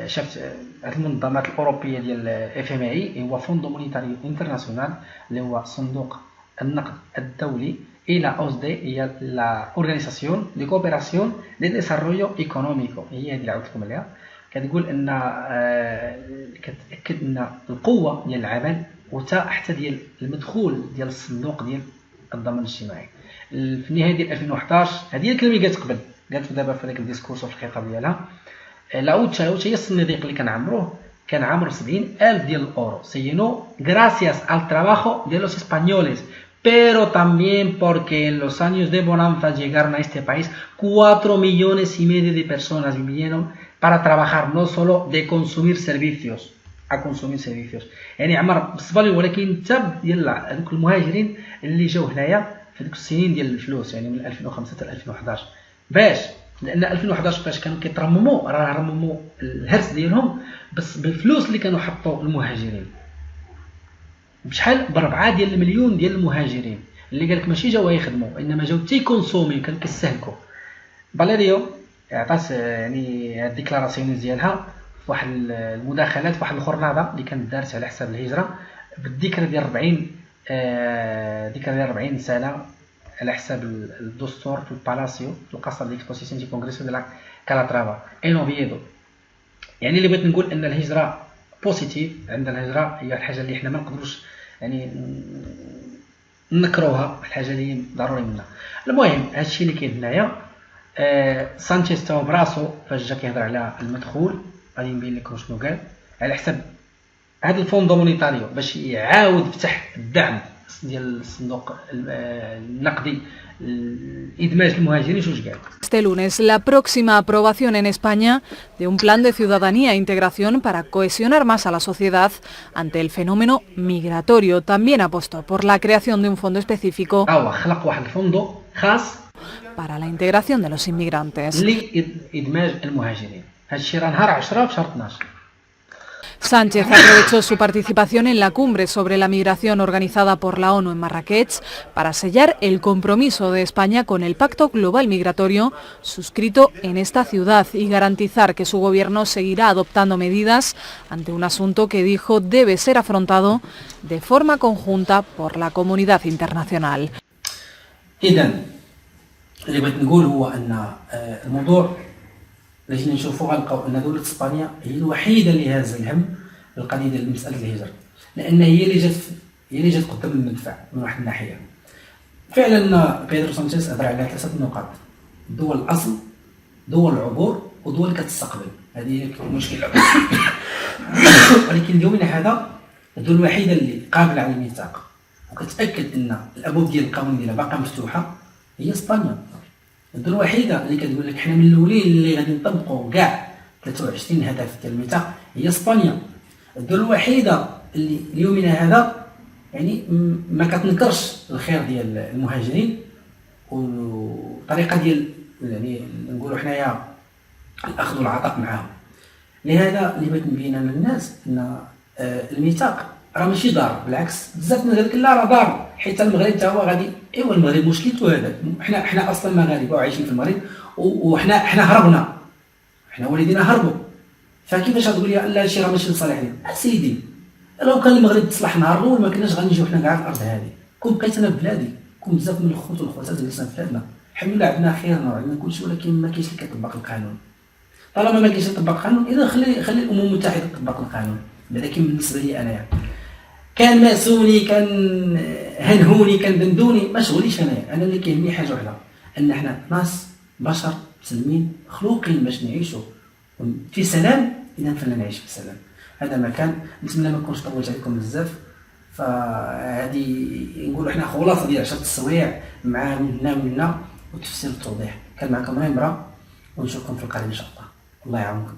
شافت هذه المنظمات الاوروبيه ديال اف ام اي هو فوندو مونيتاريو انترناسيونال اللي هو صندوق النقد الدولي الى اوسدي هي لا اورغانيزاسيون دي كوبيراسيون دي ديسارولو ايكونوميكو هي هذه اللي عاودت لكم عليها. كتقول ان كتاكد ان القوه ديال العمل حتى ديال المدخول ديال الصندوق ديال الضمان الاجتماعي في النهايه ديال 2011. هذه الكلمه اللي قالت قبل قالت دابا في هذاك الديسكورس وفي الخطاب ديالها لا اوتشا هي الصناديق اللي كنعمروه كان عامر 70,000 ديال الاورو سينو gracias al trabajo de los españoles pero también porque en los años de bonanza llegaron a este país 4,5 millones de personas vinieron para trabajar no solo de consumir servicios a consumir servicios يعني عمر بالنسبه ولكن حتى ديال هذوك المهاجرين اللي جاو هنايا في ديك السنين ديال الفلوس يعني من 2005 حتى 2011 باش لان 2011 فاش كانوا كيترمموا راه رمموا الهرس ديالهم بس بالفلوس اللي كانوا حطوا المهاجرين بشحال ب4 ديال المليون ديال المهاجرين اللي قالك ماشي جاو يخدموا انما جاو تيكونسومي كانوا كيستهلكوا. فاليريو عطات يعني الديكلاراسيون ديالها في واحد المداخلات في واحد الخرناضه اللي كانت دارت على حساب الهجره بالذكرى ديال 40 سنه على حساب الدستور في البالاسيو في القصر ديال اكسبوزيسيون دي كونغريسو ديال كالاترافا ان اوفيدو. يعني اللي بغيت نقول ان الهجره بوزيتيف عند الهجره هي الحاجه اللي حنا ما نقدروش يعني نكروها الحاجه اللي ضروري منها. المهم هادشي اللي كاين هنايا سانشيز تاو براسو فاش جا كيهضر على المدخول غادي نبين لكم شنو قال على حسب هذا الفوندو مونيتاريو باش يعاود فتح الدعم ديال الصندوق النقدي الادماج المهاجرين شوش قال. Este lunes, la próxima aprobación en España de un plan de ciudadanía e integración para cohesionar más a la sociedad ante el fenómeno migratorio. También apostó por la creación de un fondo específico خلق واحد الفوندو خاص para la integración de los inmigrantes. لادماج المهاجرين. هذا الشيء راه نهار 10 في شهر 12. Sánchez aprovechó su participación en la cumbre sobre la migración organizada por la ONU en Marrakech para sellar el compromiso de España con el Pacto Global Migratorio suscrito en esta ciudad y garantizar que su gobierno seguirá adoptando medidas ante un asunto que dijo debe ser afrontado de forma conjunta por la comunidad internacional. إذن اللي بغيت نقول هو أن الموضوع اللي جينا نشوفوا غنلقاو ان دوله اسبانيا هي الوحيده اللي هازه الهم بالقضيه ديال مساله الهجره، لان هي اللي جات قدام المدفع من واحد الناحيه. فعلا بيدرو سانشيز هضر على 3 نقاط: دول الاصل، دول العبور، ودول اللي كتستقبل. هذه المشكله. ولكن اليوم هذا الدول الوحيده اللي قابله على الميثاق وكتاكد ان الابواب ديال القانون ديالها باقا مفتوحه هي اسبانيا. الدول الوحيده اللي كتقول لك حنا من الاولين اللي غادي نطبقوا كاع 23 هدف ديال الميثاق هي اسبانيا. الدول الوحيده اللي اليومنا هذا يعني ما كتنكرش الخير ديال المهاجرين والطريقه ديال يعني نقولوا حنايا الاخذ والعطاء معاهم. لهذا اللي بغيت نبين للناس ان الميثاق راه ماشي ضار، بالعكس بزاف من هذاك لا راه ضار، حيت المغرب حتى هو غادي ايوا المغرب مشكلته هذاك. حنا اصلا مغاربه وعايشين في المغرب وحنا هربنا، حنا والدينا هربوا، فكيفاش غتقول لي لا شي راه ماشي لصالحنا؟ اسيدي لو كان المغرب تصلح نهار الاول ما كناش غنجيو حنا كاع الارض هذه، كون بقيت انا في بلادي، كون بزاف من الخوت والخواتات جالسين في بلادنا، الحمد لله عندنا خيرنا وعندنا كلشي، ولكن ما كاينش اللي كيطبق القانون. طالما ما كاينش يطبق القانون اذا خلي الامم المتحده تطبق القانون. لكن بالنسبه لي انايا كان ماسوني، كان هنهوني، كان دندوني، ما شغليش انايا. انا اللي كيهمني حاجه وحده، ان حنا ناس بشر مسلمين مخلوقين باش نعيشوا في سلام. اذا فلنا نعيش في سلام. هذا ما كان. نتمنى ما نكونش طولت عليكم بزاف، فهذه نقولوا حنا خلاصه ديال 10 السوايع مع منا والتفسير والتوضيح. كان معكم ريم برا، ونشوفكم في القادم ان شاء الله. الله يعاونكم.